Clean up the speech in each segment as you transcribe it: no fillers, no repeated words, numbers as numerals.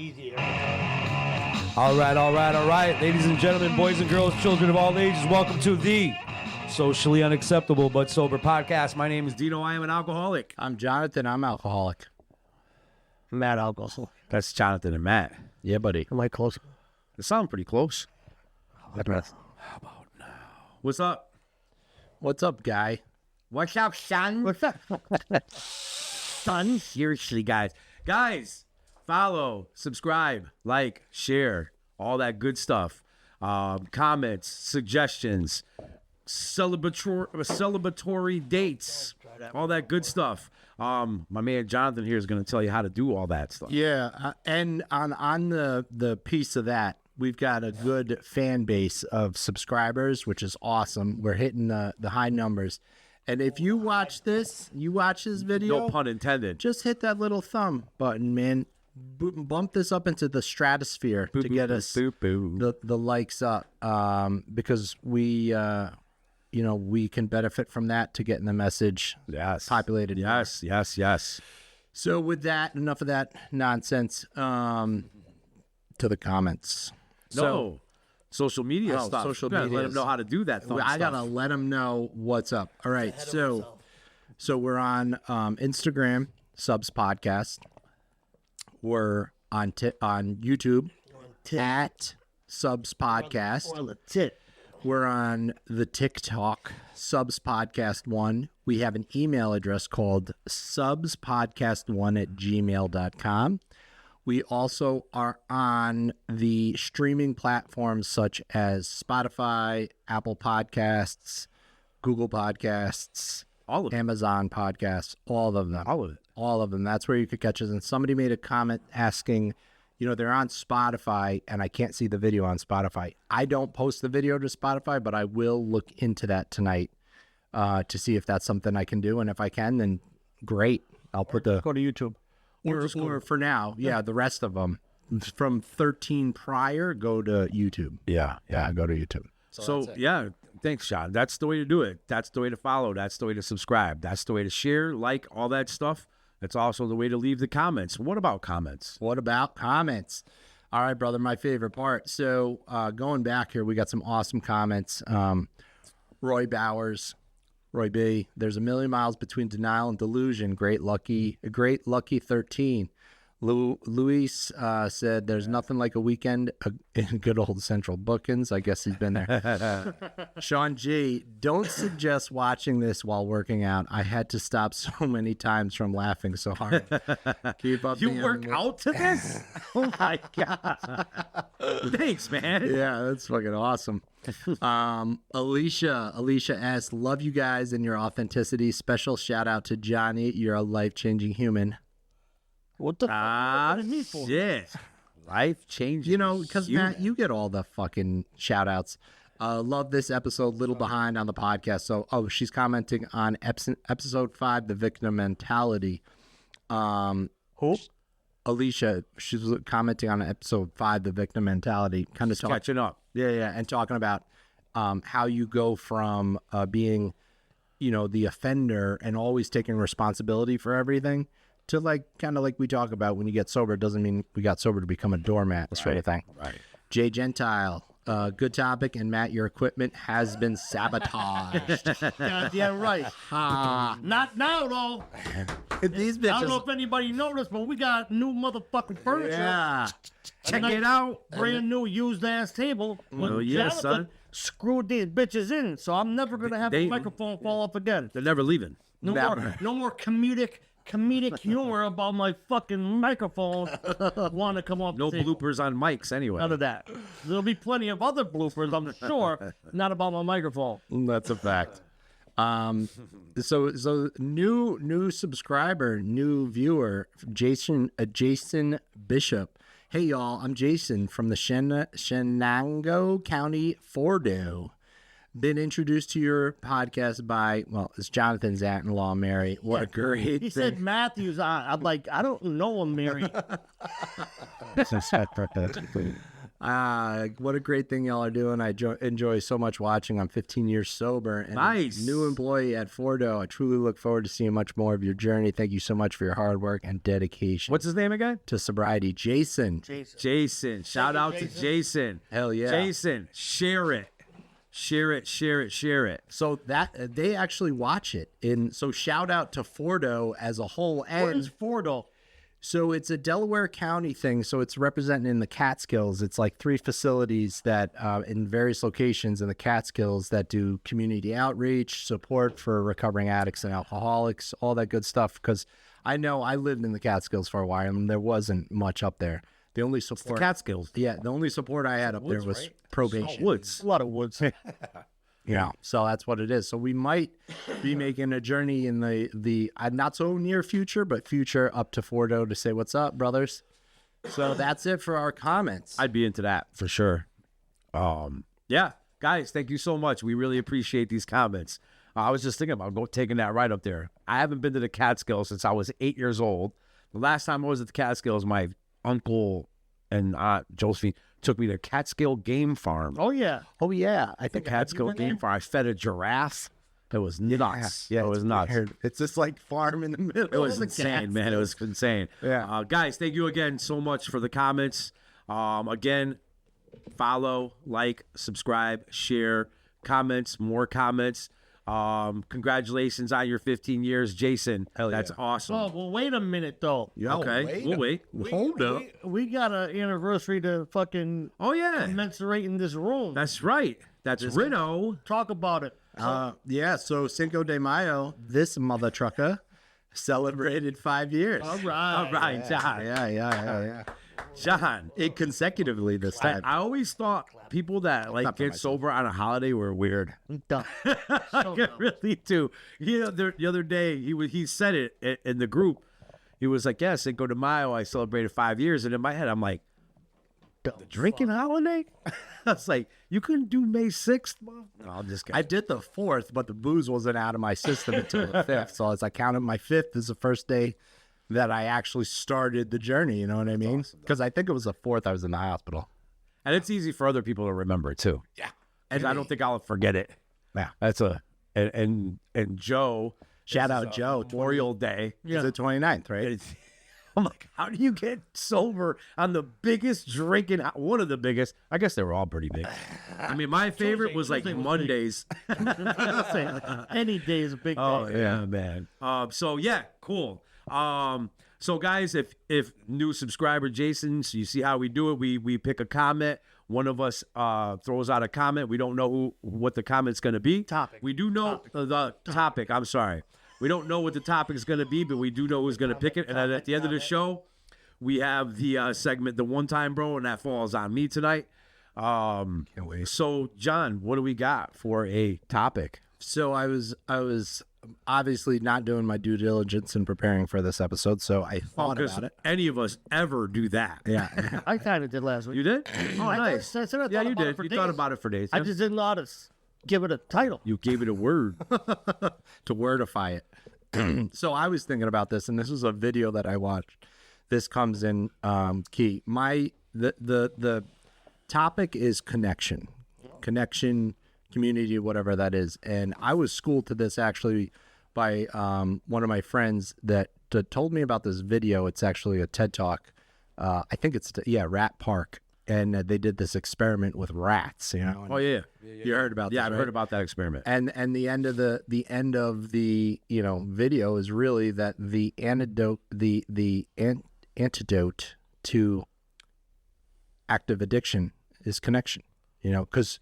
Easy every time. All right. Ladies and gentlemen, boys and girls, children of all ages, welcome to the Socially Unacceptable But Sober podcast. My name is Dino. I am an alcoholic. I'm Jonathan. I'm alcoholic. Mad alcohol. That's Jonathan and Matt. Yeah, buddy. Am I close? They sound pretty close. How about now? What's up? What's up, guy? What's up, son? What's up? Son? Seriously, guys. Guys, follow, subscribe, like, share, all that good stuff. Comments, suggestions, celebratory dates, all that good stuff. My man Jonathan here is going to tell you how to do all that stuff. Yeah, and on the piece of that, we've got a good fan base of subscribers, which is awesome. We're hitting the high numbers. And if you watch this video, No pun intended. just hit that little thumb button, man. Bump this up into the stratosphere to get us the likes up, because we we can benefit from that to getting the message populated. Yes. So with that, enough of that nonsense. To the comments. No. Social media stuff. Social You gotta media let them know how to do that. I gotta let them know what's up. All right, so we're on Instagram, Subs Podcast. We're on YouTube at Subs Podcast. On the tit. We're on the TikTok, Subs Podcast 1. We have an email address called subspodcast1@gmail.com. We also are on the streaming platforms such as Spotify, Apple Podcasts, Google Podcasts, All of it. Amazon Podcasts, all of them. All of it. All of them. That's where you could catch us. And somebody made a comment asking, they're on Spotify and I can't see the video on Spotify. I don't post the video to Spotify, but I will look into that tonight to see if that's something I can do. And if I can, then great. I'll put the... Go to YouTube. Or for now, the rest of them from 13 prior go to YouTube. Yeah, go to YouTube. So thanks, Sean. That's the way to do it. That's the way to follow. That's the way to subscribe. That's the way to share, like, all that stuff. That's also the way to leave the comments. What about comments? What about comments? All right, brother, my favorite part. So going back here, we got some awesome comments. Roy Bowers. Roy B, there's a million miles between denial and delusion. Great lucky 13. Luis said there's nothing like a weekend in good old Central Bookings. I guess he's been there. Sean G, don't suggest watching this while working out. I had to stop so many times from laughing so hard. Keep up. You work out to this? Oh my God. Thanks, man. Yeah, that's fucking awesome. Alicia asks, love you guys and your authenticity. Special shout out to Johnny. You're a life-changing human. What the fuck? What is me for? Shit. Life changing. Because Matt, you get all the fucking shout outs. Love this episode, little behind on the podcast. So, she's commenting on episode 5, the victim mentality. Who? Alicia, she's commenting on episode 5, the victim mentality. Kind of catching up. Yeah, and talking about how you go from being, the offender and always taking responsibility for everything to kind of like we talk about when you get sober. It doesn't mean we got sober to become a doormat, sort of thing. Right. Jay Gentile, good topic. And Matt, your equipment has been sabotaged. Yeah, right. Not now, though. These bitches. I don't know if anybody noticed, but we got new motherfucking furniture. Yeah. Check it out. Brand new used ass table. Well, yeah, Jonathan son. Screwed these bitches in, so I'm never gonna have the microphone fall off again. They're never leaving. No more comedic humor about my fucking microphone. Want to come off? No the table. bloopers on mics anyway. None of that. There'll be plenty of other bloopers, I'm sure. Not about my microphone. That's a fact. So new subscriber, new viewer, Jason Bishop. Hey y'all, I'm Jason from the Shenango County, Fordo. Been introduced to your podcast by, it's Jonathan's aunt-in-law, Mary. What a great thing. He said Matthew's on. I'm like, I don't know him, Mary. What a great thing y'all are doing. I enjoy so much watching. I'm 15 years sober and Nice. new employee at Fordo. I truly look forward to seeing much more of your journey. Thank you so much for your hard work and dedication What's his name again? to sobriety. Jason. Jason. Shout out to Jason. Hell yeah. Jason, share it. Share it, share it, share it. So that they actually watch it. So shout out to Fordo as a whole. What And is Fordo? so it's a Delaware County thing. So it's represented in the Catskills. It's like 3 facilities that in various locations in the Catskills that do community outreach, support for recovering addicts and alcoholics, all that good stuff. Because I know I lived in the Catskills for a while and there wasn't much up there. The only support, Catskills. yeah, the only support I had up there was probation. Woods. A lot of woods. Yeah, so that's what it is. So we might be making a journey in the not so near future, but future up to Fordo to say what's up, brothers. So that's it for our comments. I'd be into that for sure. Yeah, guys, thank you so much. We really appreciate these comments. I was just thinking about taking that right up there. I haven't been to the Catskills since I was 8 years old. The last time I was at the Catskills, my uncle and Aunt Josephine took me to Catskill Game Farm. Oh yeah. Oh yeah, I think Catskill Game Farm. I fed a giraffe. It was nuts. Yeah, it was nuts. weird. It's just like farm in the middle. It was insane, man. It was insane. Yeah. Guys, thank you again so much for the comments. Again, follow, like, subscribe, share, comments, more comments. Congratulations on your 15 years, Jason. That's awesome. Oh well, wait a minute though. Okay, we'll wait. Hold up. We got an anniversary to fucking Oh, yeah. commensurate in this room. That's right. That's Reno. Talk about it. Yeah, so Cinco de Mayo, this mother trucker celebrated 5 years. All right. All right, John. Yeah. John. It consecutively this time. I always thought people that like get sober on a holiday were weird. Dumb. I really do. You know, the other day he said it in the group. He was like, "Yeah, Cinco de Mayo. I celebrated 5 years." And in my head, I'm like, "The drinking holiday?" I was like, "You couldn't do May 6th?" No, I'm just kidding. I did the 4th, but the booze wasn't out of my system until the 5th. So as I counted my 5th is the first day that I actually started the journey. You know what I mean? Because I think it was the 4th I was in the hospital. And it's easy for other people to remember too. Yeah. And I don't think I'll forget it. Yeah. That's and Joe. Shout out Joe. Memorial Day. It's the 29th, right? It's- I'm like, how do you get sober on the biggest drinking? One of the biggest. I guess they were all pretty big. I mean, my favorite was like Tuesday was Mondays. Any day is a big day. Oh yeah, man. So yeah, cool. So guys, if new subscriber Jason, so you see how we do it. We pick a comment. One of us throws out a comment. We don't know what the comment's going to be. Topic. We do know the topic. I'm sorry. We don't know what the topic is going to be, but we do know who's going to pick it. And then at the end of the show, we have the segment, The One Time Bro, and that falls on me tonight. Can't wait. So, John, what do we got for a topic? So I was obviously not doing my due diligence in preparing for this episode, so I thought Because about it. any of us ever do that. Yeah. I kind of did last week. You did? Oh, I nice. thought- I said I Yeah, thought you about it did. for You days. thought about it for days. I yeah? just didn't know how to give it a title. You gave it a word. To wordify it. So I was thinking about this, and this is a video that I watched. This comes in key. The topic is connection, community, whatever that is. And I was schooled to this actually by one of my friends that told me about this video. It's actually a TED Talk. I think it's Rat Park, and they did this experiment with rats. You know. Oh yeah. You heard about Yeah, this, I've right? heard about that experiment. And the end of the video is really that the antidote to active addiction is connection. Because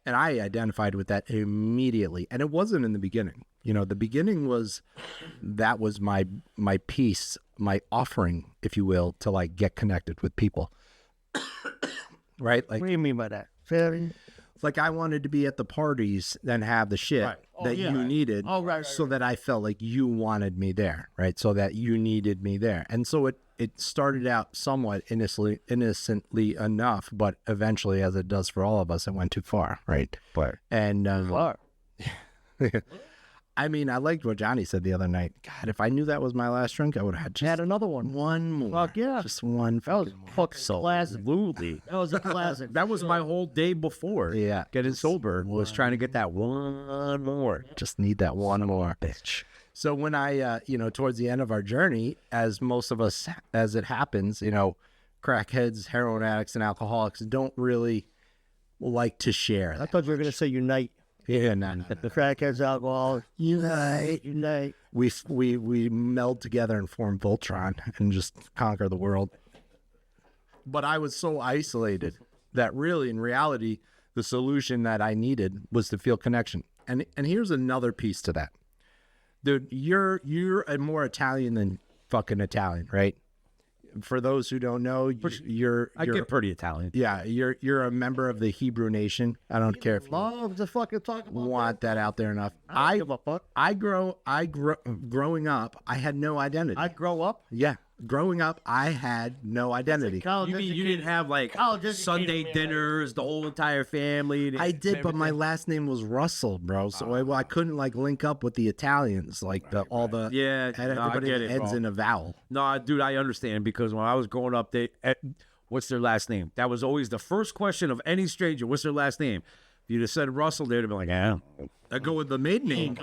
I identified with that immediately, and it wasn't in the beginning. The beginning was my piece, my offering, if you will, to like get connected with people. Right? Like What do you mean by that? Fair. like I wanted to be at the parties and have the shit that yeah. you needed, Oh, right, so that I felt like you wanted me there, right? So that you needed me there, and so it started out somewhat innocently enough, but eventually, as it does for all of us, it went too far, right? But And Far. I mean, I liked what Johnny said the other night. God, if I knew that was my last drink, I would have had just Had another one. one more. Fuck yeah. Just one. That was fucking more. fucking classic. Absolutely. That was a classic. That was my whole day before. Yeah. Getting sober was trying to get that one more. Just need that one more. Bitch. So when I, towards the end of our journey, as most of us, as it happens, crackheads, heroin addicts, and alcoholics don't really like to share. I thought you were gonna say unite. Yeah, no. The crackheads, alcohol, unite. We meld together and form Voltron and just conquer the world. But I was so isolated that really, in reality, the solution that I needed was to feel connection. And here's another piece to that. Dude, you're a more Italian than fucking Italian, right? For those who don't know, I get pretty Italian. yeah, you're a member of the Hebrew nation. I don't care if you Love to fucking talk about want that out there enough. I don't give a fuck. Growing up, I had no identity. I grow up. Yeah, growing up, I had no identity. College You mean you educated- didn't have like College educated Sunday man. dinners, the whole entire family? I did, but my last name was Russell, bro. So I couldn't like link up with the Italians, like all the Yeah, no, I everybody get it, ends bro. in a vowel. No, dude, I understand because when I was growing up, what's their last name? That was always the first question of any stranger. What's their last name? If you'd have said Russell, they'd have been like, "Yeah, I go with the maiden name."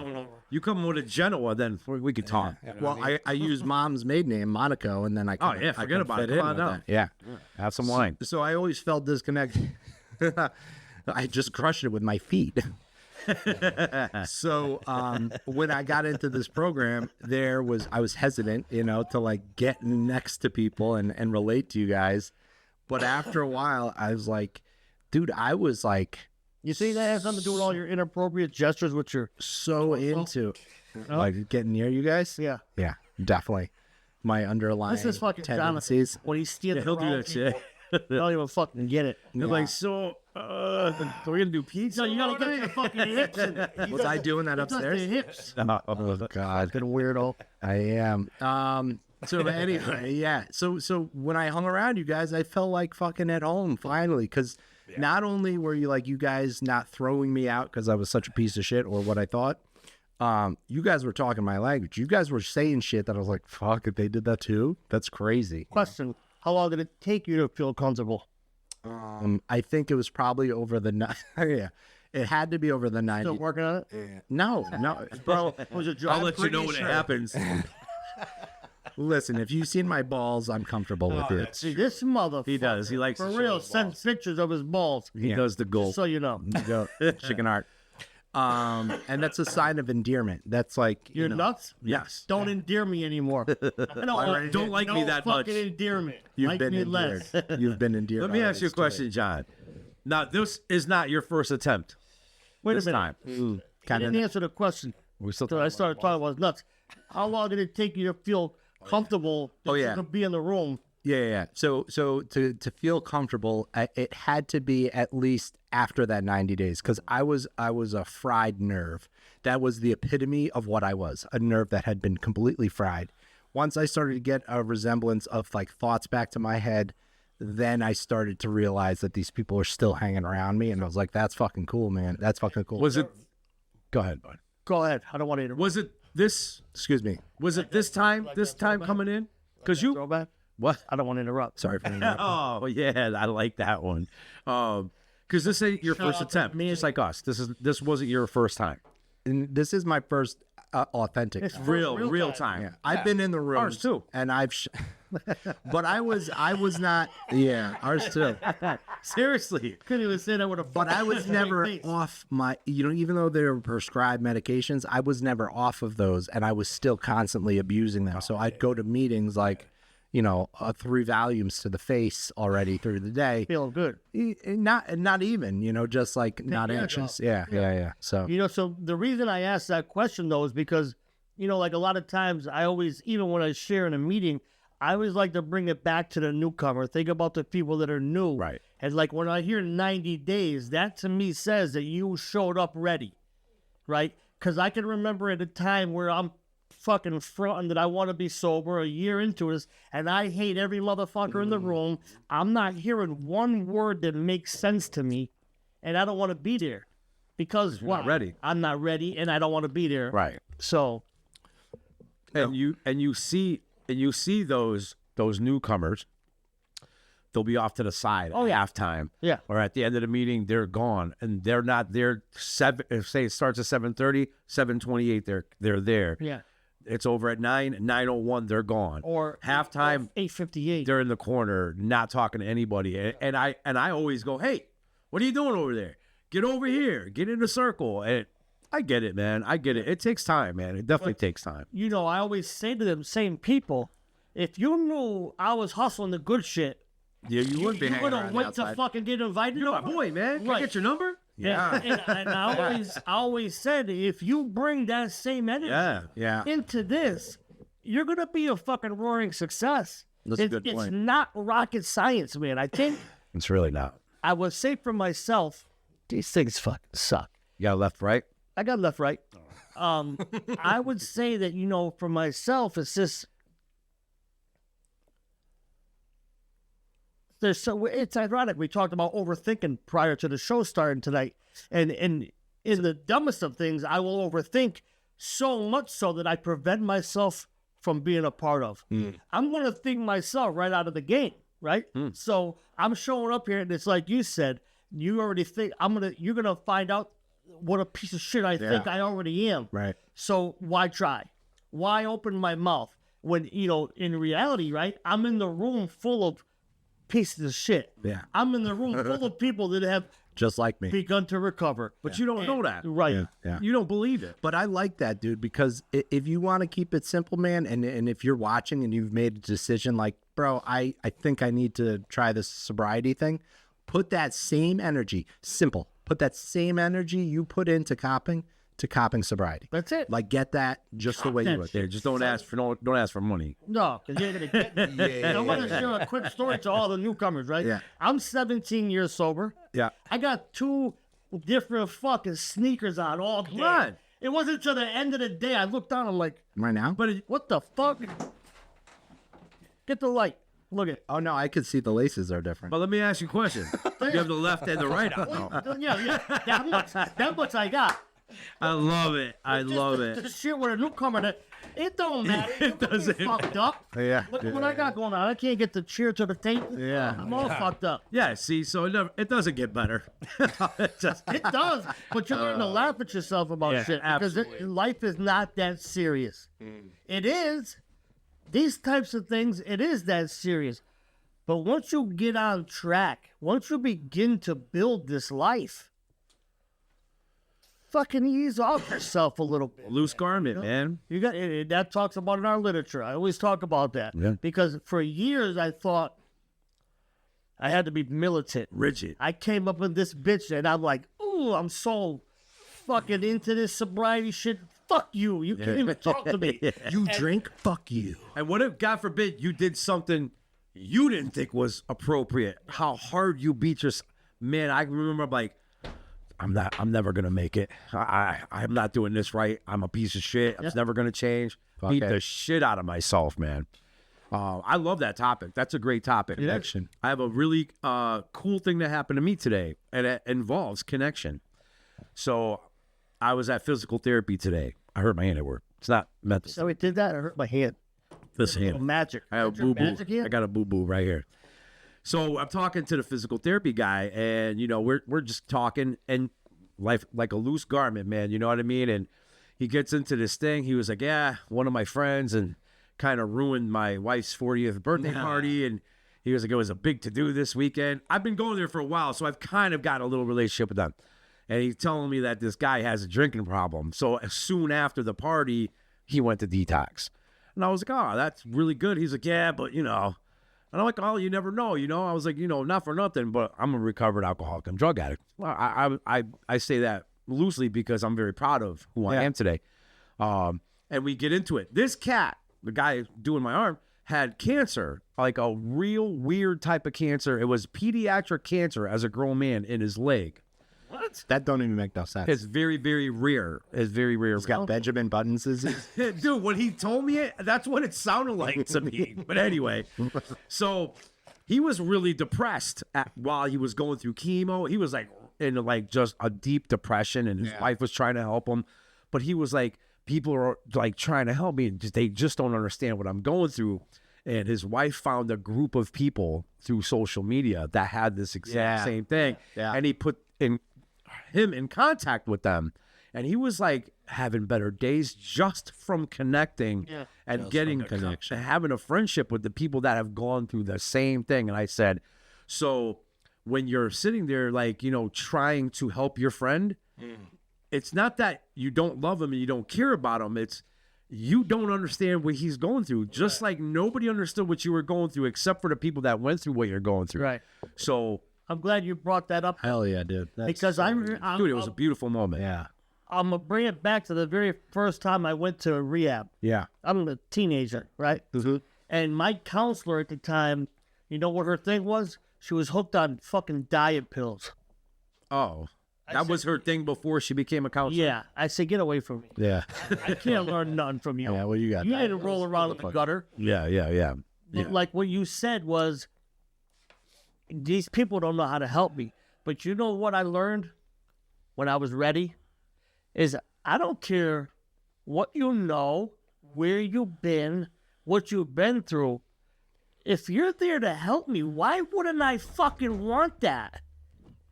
You come with a Genoa, then we could talk. Well, I use mom's maiden name, Monaco, and then I Oh, yeah, forget about it. Come on down. Yeah. Have some wine. So I always felt disconnected. I just crushed it with my feet. So when I got into this program, I was hesitant, to like get next to people and relate to you guys. But after a while, I was like, dude, I was like You see, that has something to do with all your inappropriate gestures with your. so into like getting near you guys. Yeah. Yeah, definly. My underlying This is fucking tendencies. Jonathan. When he's stealing, He'll do that shit. Don't even fucking get it. They're like, so we're gonna do pizza. So you gotta get your fucking hips. Was I doing that The upstairs? hips. Oh God, Fucking weirdo. I am. So anyway, yeah. So when I hung around you guys, I felt like fucking at home finally, because not only were you guys not throwing me out because I was such a piece of shit or what I thought, you guys were talking my language. You guys were saying shit that I was like, fuck, if they did that too, that's crazy. Question: how long did it take you to feel comfortable? I think it was probably over the night. Yeah, it had to be over the 90. Still working on it? No, bro. Was it I'll job? let you know when it happens. Listen, if you've seen my balls, I'm comfortable with it. See, this motherfucker. He does. He likes For to show real, his send balls. pictures of his balls. He does the goal. So you know. Chicken heart. And that's a sign of endearment. That's like You're nuts? Yes. Don't endear me anymore. Don't like me that much. fucking endearment. You've Like been me endeared. less. You've been endeared. Let me ask you a already. question, John. Now, this is not your first attempt. Wait This a minute. time. I didn't answer the question. We're still So I started talking about nuts. How long did it take you to feel comfortable that yeah. you could be in the room? Yeah. So to feel comfortable, it had to be at least after that 90 days, because I was a fried nerve. That was the epitome of what I was, a nerve that had been completely fried. Once I started to get a resemblance of like thoughts back to my head, then I started to realize that these people are still hanging around me, and I was like, that's fucking cool, man. That's fucking cool. Was it? Go ahead, bud. Go ahead. I don't want to interrupt. Was it this? Excuse me. Was it this time? This time coming in? Because you. Throwback? What? I don't want to interrupt. Sorry for interrupting. Oh yeah, I like that one. Because this ain't your first attempt. Just like us. This wasn't your first time. And this is my first authentic. It's Real time. Yeah. I've been in the room. Ours too. And but I was not. Yeah, ours too. Seriously. Couldn't even say that with a. But I was never off my, even though they were prescribed medications, I was never off of those, and I was still constantly abusing them. So I'd go to meetings like, 3 volumes to the face already through the day. Feeling good. Not even, just like not anxious. Yeah. So So the reason I asked that question though is because, like a lot of times I always, even when I share in a meeting, I always like to bring it back to the newcomer. Think about the people that are new. Right. And like when I hear 90 days, that to me says that you showed up ready. Right? Because I can remember at a time where I'm fucking fronting that I want to be sober a year into this, and I hate every motherfucker in the room. I'm not hearing one word that makes sense to me, and I don't want to be there. Because not ready. I'm not ready, and I don't want to be there. Right. So, And you see those newcomers. They'll be off to the side at halftime. Yeah. Or at the end of the meeting, they're gone, and they're not there. If say it starts at 7:30, 7:28, they're there. yeah. It's over at 9:01, they're gone. Or halftime, 8:58. they're in the corner, not talking to anybody. And I always go, hey, what are you doing over there? Get over here. Get in the circle. And I get it, man. I get it. It takes time, man. It definitely takes time. You know, I always say to them same people, if you knew I was hustling the good shit, Yeah, you wouldn't be you're hanging gonna around wait outside. to fucking get invited. You're my boy, man. Can I get your number? Yeah. And I always said, if you bring that same energy Yeah. into this, you're gonna be a fucking roaring success. That's a good point. It's not rocket science, man. I think It's really not. I would say for myself, these things fucking suck. You got left, right? I got left, right. I would say that, you know, for myself, it's just it's ironic. We talked about overthinking prior to the show starting tonight, and in the dumbest of things, I will overthink so much so that I prevent myself from being a part of. I'm gonna think myself right out of the game, right? So I'm showing up here, and it's like you said. You already think you're gonna find out what a piece of shit I think I already am. Right. So why try? Why open my mouth when, you know, in reality, right? I'm in the room full of pieces of shit. Yeah. I'm in the room full of people that have Just like me. begun to recover. But you don't know that. Right. Yeah. You don't believe it. But I like that, dude, because if you want to keep it simple, man, and if you're watching and you've made a decision like, bro, I think I need to try this sobriety thing, put that same energy, simple, put that same energy you put into copping to copping sobriety. That's it. Like, get that just the way you would. Yeah, just don't ask for money. No, because you're going to get it. I want to share a quick story to all the newcomers, right? Yeah. I'm 17 years sober. Yeah. I got 2 different fucking sneakers on all day. Right. It wasn't until the end of the day I looked down, I'm like, Right now? what the fuck? Get the light. Look at it. Oh, no, I could see the laces are different. But let me ask you a question. You have the left and the right on. Yeah. That much I got. I love it. I Just love the it. shit with a newcomer, it don't matter. It doesn't. Fucked up. Yeah. Look at what I got going on. I can't get the cheer to the table. Yeah. I'm all fucked up. Yeah, see, so it doesn't get better. It just, It does, but you're learning to laugh at yourself about Yeah, shit because life is not that serious. It is. These types of things, it is that serious. But once you get on track, once you begin to build this life, fucking ease off yourself a little bit. loose garment, man. You got that talks about in our literature. I always talk about that because for years I thought I had to be militant, Rigid. I came up with this bitch and I'm like, ooh, I'm so fucking into this sobriety shit. Fuck you. You can't even talk to me. You drink? Fuck you. And what if, God forbid, you did something you didn't think was appropriate? How hard you beat yourself. Man, I remember like, I'm never gonna make it. I'm not doing this right. I'm a piece of shit. I'm never gonna change. Beat the shit out of myself, man. I love that topic. That's a great topic. Connection. I have a really cool thing that happened to me today, and it involves connection. So I was at physical therapy today. I hurt my hand at work. It's not mental. So it did that. I hurt my hand. This hand. Magic. I have a Is your boo boo. magic hand? I got a boo boo right here. So I'm talking to the physical therapy guy, and you know we're just talking, and life like a loose garment, man. You know what I mean? And he gets into this thing. He was like, "Yeah, one of my friends," and kind of ruined my wife's 40th birthday party. And he was like, "It was a big to do this weekend." I've been going there for a while, so I've kind of got a little relationship with them. And he's telling me that this guy has a drinking problem. So soon after the party, he went to detox. And I was like, "Oh, that's really good." He's like, "Yeah, but you know." And I'm like, "Oh, you never know, you know." I was like, not for nothing, but I'm a recovered alcoholic and drug addict. Well, I say that loosely because I'm very proud of who I am today. And we get into it. This cat, the guy doing my arm, had cancer, like a real weird type of cancer. It was pediatric cancer as a grown man in his leg. What? That don't even make no sense. It's very, very rare. It's very rare. He's got Benjamin Button's disease. Dude, when he told me it, that's what it sounded like to me. But anyway, so he was really depressed while he was going through chemo. He was like in like just a deep depression, and his wife was trying to help him, but he was like, people are like trying to help me, and they just don't understand what I'm going through. And his wife found a group of people through social media that had this exact same thing, and he put him in contact with them, and he was like having better days just from connecting and just getting connection, having a friendship with the people that have gone through the same thing. And I said, so when you're sitting there, like, you know, trying to help your friend, it's not that you don't love him and you don't care about him. It's you don't understand what he's going through. Just like nobody understood what you were going through except for the people that went through what you're going through. Right. So I'm glad you brought that up. Hell yeah, dude. Because dude, it was a beautiful moment. Yeah. I'm going to bring it back to the very first time I went to rehab. Yeah. I'm a teenager, right? And my counselor at the time, you know what her thing was? She was hooked on fucking diet pills. Oh. That was her thing before she became a counselor? Yeah. I said, get away from me. Yeah. I can't learn nothing from you. Yeah, well, you got You that. had to roll around in the gutter. Yeah. But like what you said was, these people don't know how to help me. But you know what I learned when I was ready? Is I don't care what you know, where you've been, what you've been through. If you're there to help me, why wouldn't I fucking want that?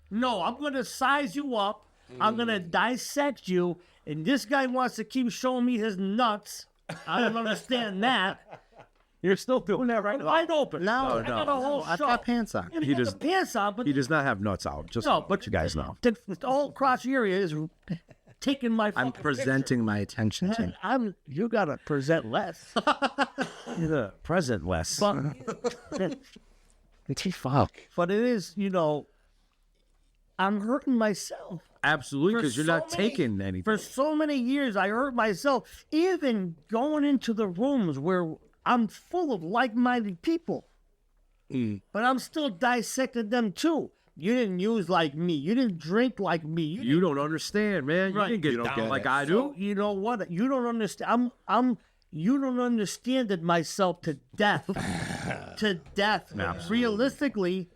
No, I'm going to size you up. I'm going to dissect you. And this guy wants to keep showing me his nuts. I don't understand that. You're still doing that right now? Wide open. No, I got a whole I've show. got pants on. He does the pants on, but He does not have nuts out. Just no, but but you guys know. the whole crotch area is taking my. I'm fucking presenting my attention to picture. You gotta present less. You're the present less. But it is, you know, I'm hurting myself. Absolutely, For because you're so not many- taking anything. For so many years, I hurt myself. Even going into the rooms where I'm full of like-minded people, but I'm still dissecting them too. You didn't use like me. You didn't drink like me. You don't understand, man. Right. You didn't get down like I do. So, you know what? You don't understand. You don't understand it myself to death. To death. Realistically,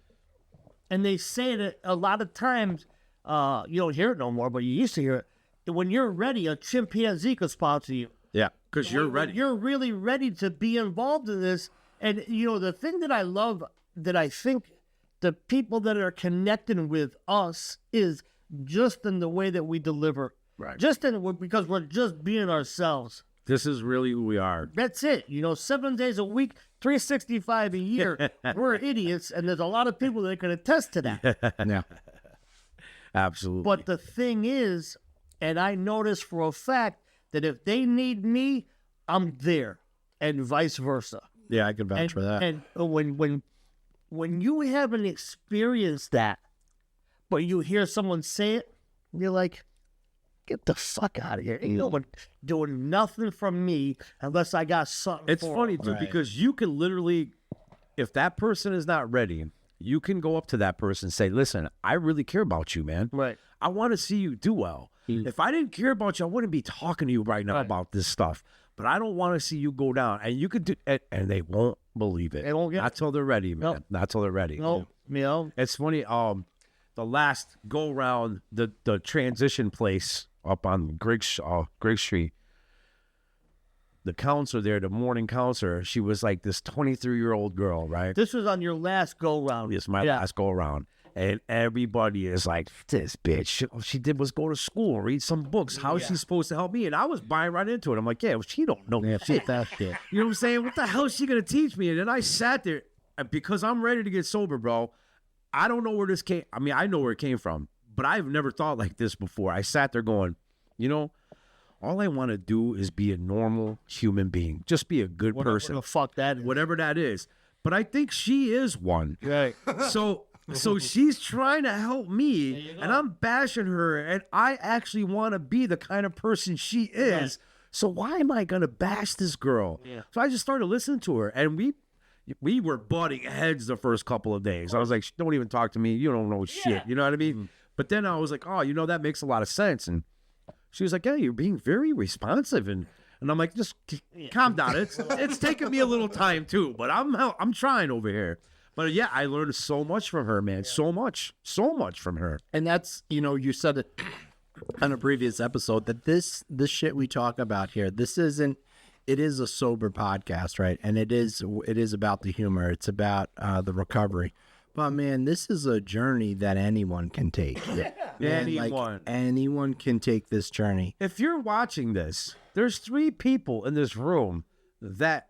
and they say that a lot of times, you don't hear it no more, but you used to hear it. That when you're ready, a chimpanzee could sponsor you. Yeah, because you're When ready. You're really ready to be involved in this. And, you know, the thing that I love, that I think the people that are connecting with us is just in the way that we deliver. Right. Just in, because we're just being ourselves. This is really who we are. That's it. You know, 7 days a week, 365 a year. We're idiots, and there's a lot of people that can attest to that. Yeah. Absolutely. But the thing is, and I notice for a fact that if they need me, I'm there, and vice versa. Yeah, I can vouch for that. And when you haven't experienced that, but you hear someone say it, you're like, get the fuck out of here. Ain't no one doing nothing from me unless I got something It's for funny, 'em. too, because you can literally, if that person is not ready, you can go up to that person and say, listen, I really care about you, man. Right. I want to see you do well. If I didn't care about you, I wouldn't be talking to you right now about this stuff. But I don't want to see you go down. And you could do it, and they won't believe it. They won't get Not till they're ready, man. Nope. Not till they're ready. No, you know, It's funny. The last go round, the transition place up on Griggs Street, the counselor there, the morning counselor, she was like this 23-year-old girl, right? this was on your last go round. It's my last go around. And everybody is like, this bitch, all she did was go to school, read some books. How is she supposed to help me? And I was buying right into it. I'm like, yeah, well, she don't know shit. That shit. You know what I'm saying? What the hell is she going to teach me? And then I sat there, and because I'm ready to get sober, bro. I don't know where this came. I mean, I know where it came from, but I've never thought like this before. I sat there going, you know, all I want to do is be a normal human being. Just be a good person. Whatever the fuck that is. Whatever that is. But I think she is one. Right. So she's trying to help me, and I'm bashing her, and I actually want to be the kind of person she is. Right. So why am I going to bash this girl? Yeah. So I just started listening to her, and we were butting heads the first couple of days. I was like, don't even talk to me. You don't know shit. You know what I mean? But then I was like, oh, you know, that makes a lot of sense. And she was like, yeah, you're being very responsive. And I'm like, just calm down. It's taking me a little time too, but I'm trying over here. But yeah, I learned so much from her, man. So much from her. And that's, you said it on a previous episode that this shit we talk about here, it is a sober podcast, right? And it is about the humor. It's about the recovery. But man, this is a journey that anyone can take. Anyone can take this journey. If you're watching this, there's 3 people in this room that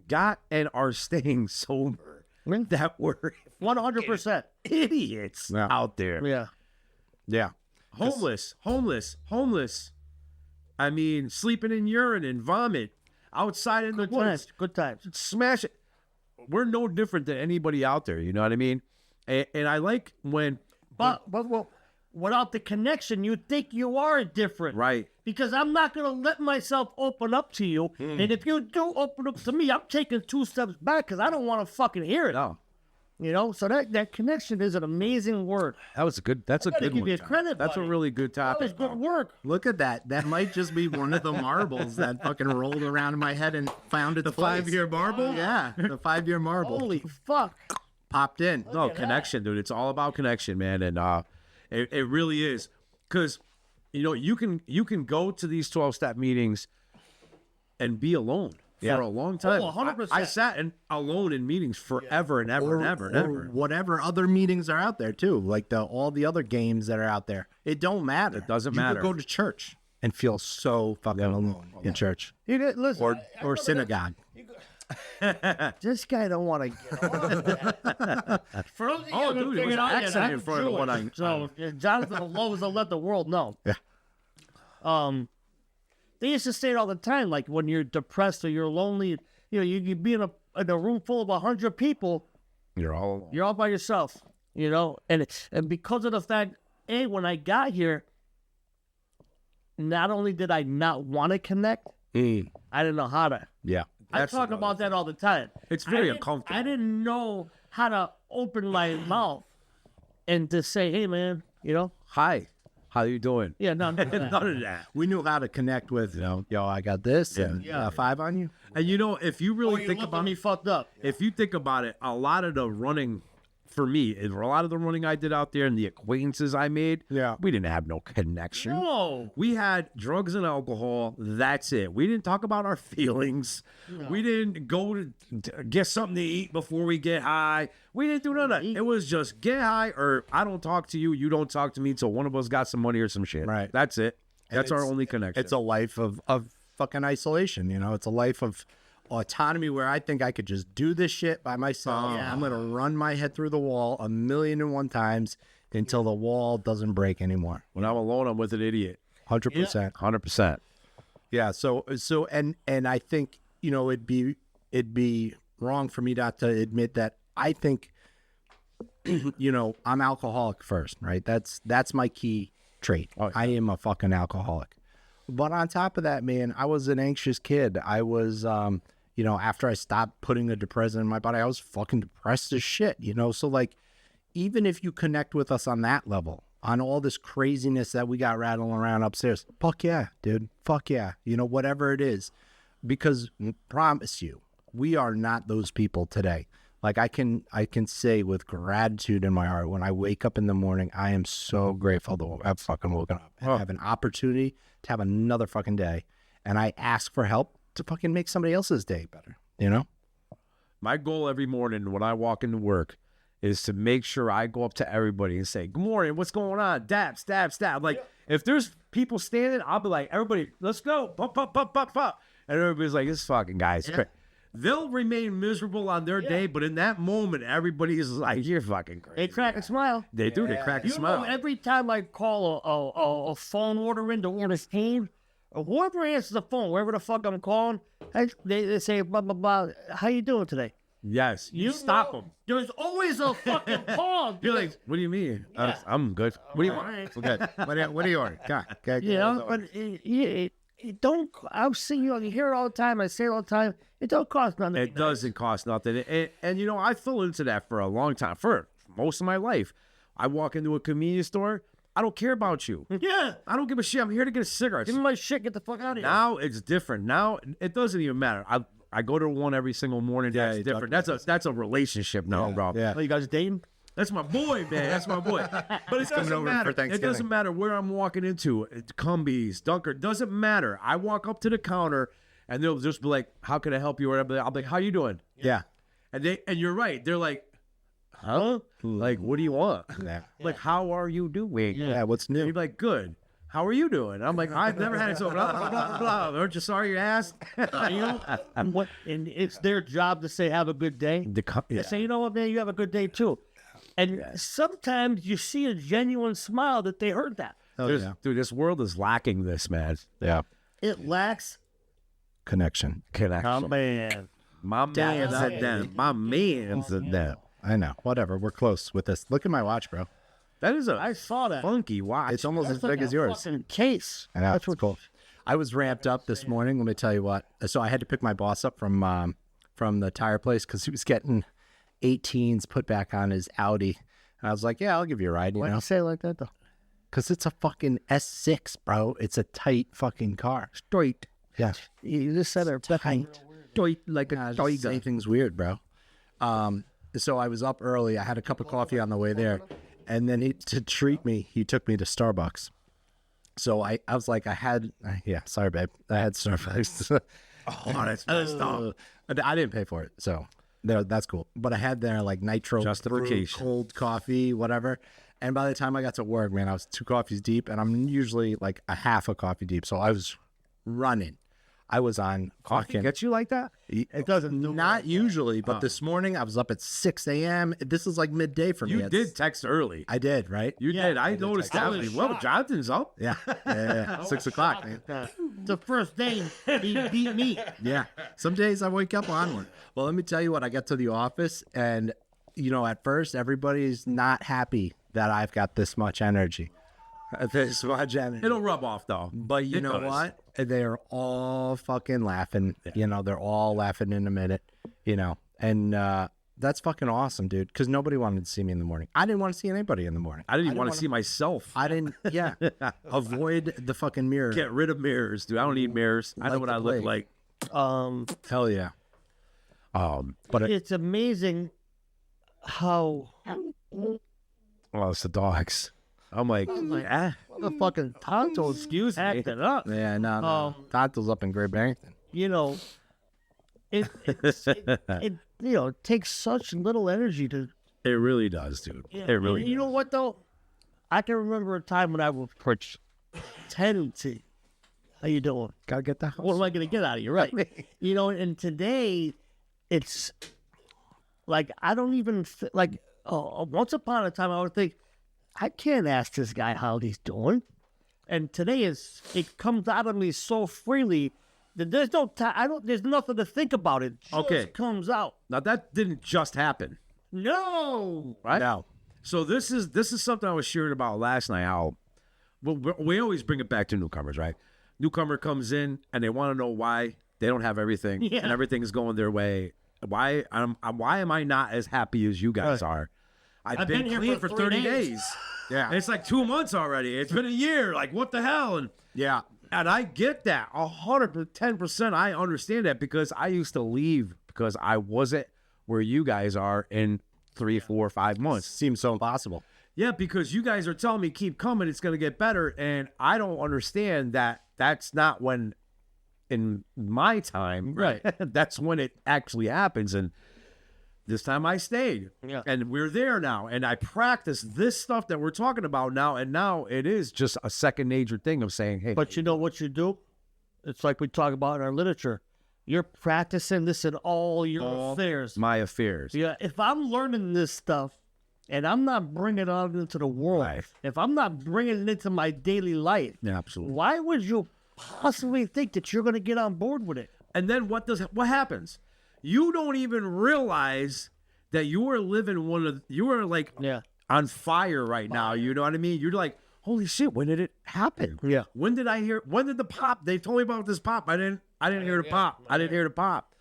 got and are staying sober. That were 100%. idiots out there. Yeah. Yeah. Homeless. I mean, sleeping in urine and vomit outside in the woods. Good times. Smash it. We're no different than anybody out there. You know what I mean? And I like when... But well, without the connection, you think you are different. Right. Because I'm not going to let myself open up to you. And if you do open up to me, I'm taking 2 steps back because I don't want to fucking hear it. No. So that connection is an amazing word. That's a good Give one. you credit, That's a buddy. really good That topic. was good work. Look at that. That might just be one of the marbles that fucking rolled around in my head and found its place. 5-year marble? Yeah, the 5-year marble. Holy fuck. Popped in. No, connection, dude. It's all about connection, man. And it really is. Because, you can go to these 12-step meetings and be alone for a long time. Oh, 100%. I sat alone in meetings forever and ever and ever and ever. Or whatever other meetings are out there too, like all the other games that are out there. It don't matter. It doesn't You matter. could go to church and feel so fucking alone in church Listen, or synagogue. this guy don't want to get on that. For those of you who dude, it figured was an out yet, accent I'm in front of Jewish. what I- So Jonathan loves to let the world know. Yeah. They used to say it all the time, like when you're depressed or you're lonely, you be in a room full of 100 people, You're all alone. you're all by yourself, and because of the fact, when I got here, not only did I not want to connect, I didn't know how to. Yeah. I talk about that all the time. It's very I didn't- uncomfortable. I didn't know how to open my mouth and to say, hey, man, Hi. How you doing? yeah, none of that. None of that. We knew how to connect with, yo, I got this and 5 on you. And if you really You think looked at about me fucked up. if you think about it, a lot of the running for me, a lot of the running I did out there and the acquaintances I made, we didn't have no connection. No. We had drugs and alcohol. That's it. We didn't talk about our feelings. No. We didn't go to get something to eat before we get high. We didn't do none of that. It was just get high or I don't talk to you. You don't talk to me until one of us got some money or some shit. Right. That's it. That's our only connection. It's a life of fucking isolation, It's a life of autonomy where I think I could just do this shit by myself. I'm going to run my head through the wall 1,000,001 times until the wall doesn't break anymore. When I'm alone, I'm with an idiot. 100%. 100%. Yeah. So and I think, it'd be wrong for me not to admit that I think, I'm alcoholic first, right? That's my key trait. Oh, yeah. I am a fucking alcoholic. But on top of that, man, I was an anxious kid. I was, after I stopped putting a depressant in my body, I was fucking depressed as shit, So like, even if you connect with us on that level, on all this craziness that we got rattling around upstairs, fuck yeah, dude. Fuck yeah. Whatever it is. Because promise you, we are not those people today. Like I can say with gratitude in my heart, when I wake up in the morning, I am so grateful to have fucking woken up and have an opportunity to have another fucking day. And I ask for help to fucking make somebody else's day better, My goal every morning when I walk into work is to make sure I go up to everybody and say, good morning, what's going on? Dab, stab, stab. Like, if there's people standing, I'll be like, everybody, let's go. Pop, pop, pop, pop, pop. And everybody's like, this fucking guy's crazy. They'll remain miserable on their day, but in that moment, everybody is like, you're fucking crazy. They crack a smile. They do. They crack a smile. Every time I call a phone order in to order cane, or whoever answers the phone, wherever the fuck I'm calling, they say, blah, blah, blah, how you doing today? Yes. You stop them. There's always a fucking pause. You're like, what do you mean? I'm good. What do you want? Okay. What do you order? But it don't. I've seen you hear it all the time. I say it all the time. It don't cost nothing. It doesn't cost nothing. And I fell into that for a long time, for most of my life. I walk into a convenience store. I don't care about you. Yeah. I don't give a shit. I'm here to get a cigarette. Give me my shit. Get the fuck out of here. Now it's different. Now it doesn't even matter. I go to one every single morning. That's you different. talked That's a relationship now, bro. Yeah. Oh, you guys dating? That's my boy, man. That's my boy. But it doesn't over matter. for It Thanksgiving. doesn't matter where I'm walking into. Cumbies, Dunker, doesn't matter. I walk up to the counter and they'll just be like, "How can I help you?" Or whatever. I'll be like, "How you doing?" Yeah. And you're right. They're like, "Huh? Like, what do you want?" Yeah. Like, "How are you doing?" Yeah. What's And new? you're like, "Good. How are you doing?" I'm like, "I've never had it so blah blah blah blah. Aren't you sorry you asked?" You know, and it's their job to say have a good day. Yeah. They say, you know what, man, you have a good day too. And sometimes you see a genuine smile that they heard that. Oh, There's- yeah. Dude, this world is lacking this, man. Yeah. It lacks Connection. Connection. man. My man said that. My man said that. I know. Whatever. We're close with this. Look at my watch, bro. That is a I saw that. funky watch. It's almost That's as big like as a yours. fucking case. I know. That's It's what cool. I was ramped up this morning. Let me tell you what. So I had to pick my boss up from the tire place because he was getting 18s put back on his Audi. And I was like, yeah, I'll give you a ride, you Why do know, you say it like that though? because it's a fucking S6, bro. It's a tight fucking car. straight. Yeah. You just said it. Tight. Straight like a Just tiger. say things weird, bro. So I was up early. I had a cup of coffee on the way there. And then to treat me, he took me to Starbucks. So I was like, sorry, babe. I had Starbucks. Oh, that's dumb. I didn't pay for it, so that's cool. But I had their like nitro Justification. brew, cold coffee, whatever. And by the time I got to work, man, I was 2 coffees deep, and I'm usually like a half a coffee deep. So I was running. I was on Coffee fucking. gets you like that? It doesn't. Not usually, but this morning I was up at 6 a.m. This is like midday for me. You It's- did text early. I did, right? You did. I noticed that. I I was was like, well, shocked. Jonathan's up. Yeah. Yeah. 6 o'clock, man. The first day he beat me. Yeah. Some days I wake up on one. Well, let me tell you what, I got to the office and, you know, at first everybody's not happy that I've got this much energy. This much energy. It'll rub off, though. But you It know does. what? They're all fucking laughing. You know, they're all laughing in a minute, you know. And that's fucking awesome, dude, because nobody wanted to see me in the morning. I didn't want to see anybody in the morning. I didn't even want to see myself. I didn't, yeah. Avoid the fucking mirror. Get rid of mirrors, dude. I don't need mirrors. I know Like what the I look plague. like. Hell yeah. But It's amazing how Well, it's the dogs. I'm like, the fucking Tonto's excuse me. acting up. yeah, no. Tonto's up in Great Barrington. You know, it you know, it takes such little energy to. It really does, dude. Yeah. It really You know what though? I can remember a time when I was tendency. How you doing? Gotta get the house. What am I gonna get out of you? Right. You know, and today, it's like I don't even like. Once upon a time, I would think I can't ask this guy how he's doing, and today it comes out of me so freely that there's no time. There's nothing to think about. It just Okay. comes out. Now, that didn't just happen, No. right? No. So this is something I was sharing about last night. How we always bring it back to newcomers, right? Newcomer comes in and they want to know why they don't have everything Yeah. and everything's going their way. Why am I not as happy as you guys are? I've been been here clean for for 3 30 days. days. Yeah. And it's like 2 months already. It's been a year. Like, what the hell? Yeah. And I get that 110%. I understand that because I used to leave because I wasn't where you guys are in 3, 4, 5 months. Seems so impossible. Yeah, because you guys are telling me keep coming, it's going to get better. And I don't understand that that's not when, in my time, Right. that's when it actually happens. And this time I stayed. Yeah. And we're there now. And I practice this stuff that we're talking about now. And now it is just a second nature thing of saying, hey. But you know what you do? It's like we talk about in our literature. You're practicing this in all your affairs. my affairs. Yeah, if I'm learning this stuff and I'm not bringing it out into the world, Right. if I'm not bringing it into my daily life, Yeah, absolutely. why would you possibly think that you're going to get on board with it? And then what happens? You don't even realize that you are living you are like Yeah. on fire right now. You know what I mean? You're like, holy shit, when did it happen? Yeah. When did the pop? They told me about this pop. I didn't hear the pop. I didn't hear the pop.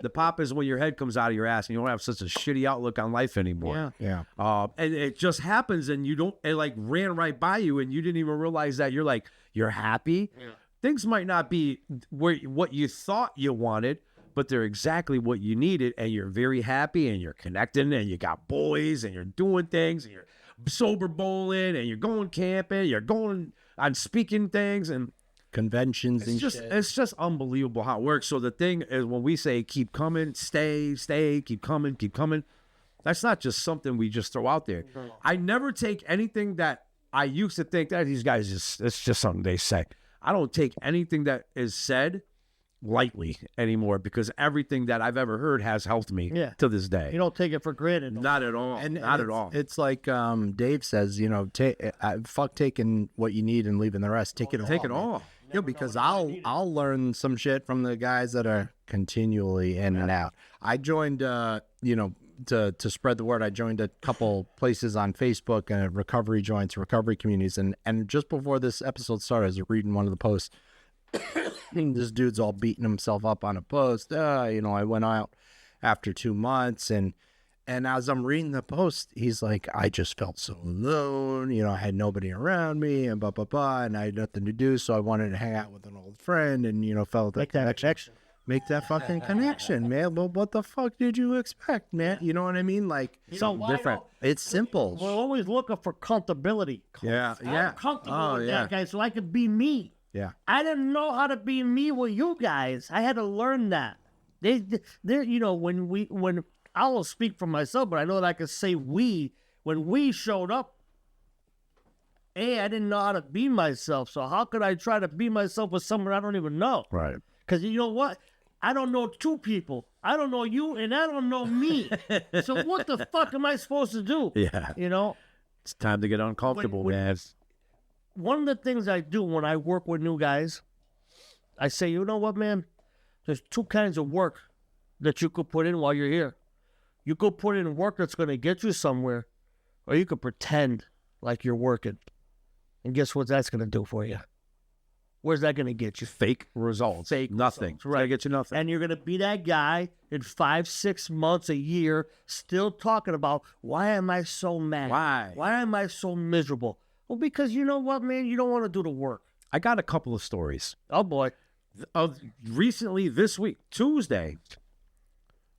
The pop is when your head comes out of your ass and you don't have such a shitty outlook on life anymore. Yeah. Yeah. And it just happens and it like ran right by you and you didn't even realize that you're happy. Yeah. Things might not be what you thought you wanted, but they're exactly what you needed, and you're very happy, and you're connecting, and you got boys, and you're doing things, and you're sober bowling, and you're going camping, you're going on speaking things, and conventions and shit. it's just unbelievable how it works. So the thing is, when we say keep coming, stay, keep coming, that's not just something we just throw out there. I never take anything that I used to think that these guys it's just something they say. I don't take anything that is said lightly anymore, because everything that I've ever heard has helped me to this day. You don't take it for granted. Not at all. Not at all. It's like Dave says, you know, fuck taking what you need and leaving the rest. Take it all. Take it all. You know, because I'll learn some shit from the guys that are continually in and out. I joined, you know, to spread the word, I joined a couple places on Facebook and recovery joints, recovery communities, and just before this episode started, I was reading one of the posts. This dude's all beating himself up on a post. You know, I went out after 2 months, and as I'm reading the post, he's like, I just felt so alone. You know, I had nobody around me, and blah blah blah, and I had nothing to do, so I wanted to hang out with an old friend, and you know, felt that connection. Make that fucking connection, man. Well, what the fuck did you expect, man? You know what I mean? Like, something different. It's simple. We're always looking for comfortability. Yeah. I'm comfortable with that guy, so I could be me. Yeah. I didn't know how to be me with you guys. I had to learn that. They're you know, when I will speak for myself, but I know that I could say when we showed up, I didn't know how to be myself. So how could I try to be myself with someone I don't even know? Right. Because you know what? I don't know two people. I don't know you, and I don't know me. So what the fuck am I supposed to do? Yeah. You know? It's time to get uncomfortable, man. One of the things I do when I work with new guys, I say, you know what, man? There's two kinds of work that you could put in while you're here. You could put in work that's going to get you somewhere, or you could pretend like you're working. And guess what that's going to do for you? Where's that going to get you? Fake results. Fake nothing. results, right. Right. Get you nothing. And you're going to be that guy in 5, 6 months, a year, still talking about, why am I so mad? Why? Why am I so miserable? Well, because you know what, man? You don't want to do the work. I got a couple of stories. Oh, boy. Recently, this week, Tuesday.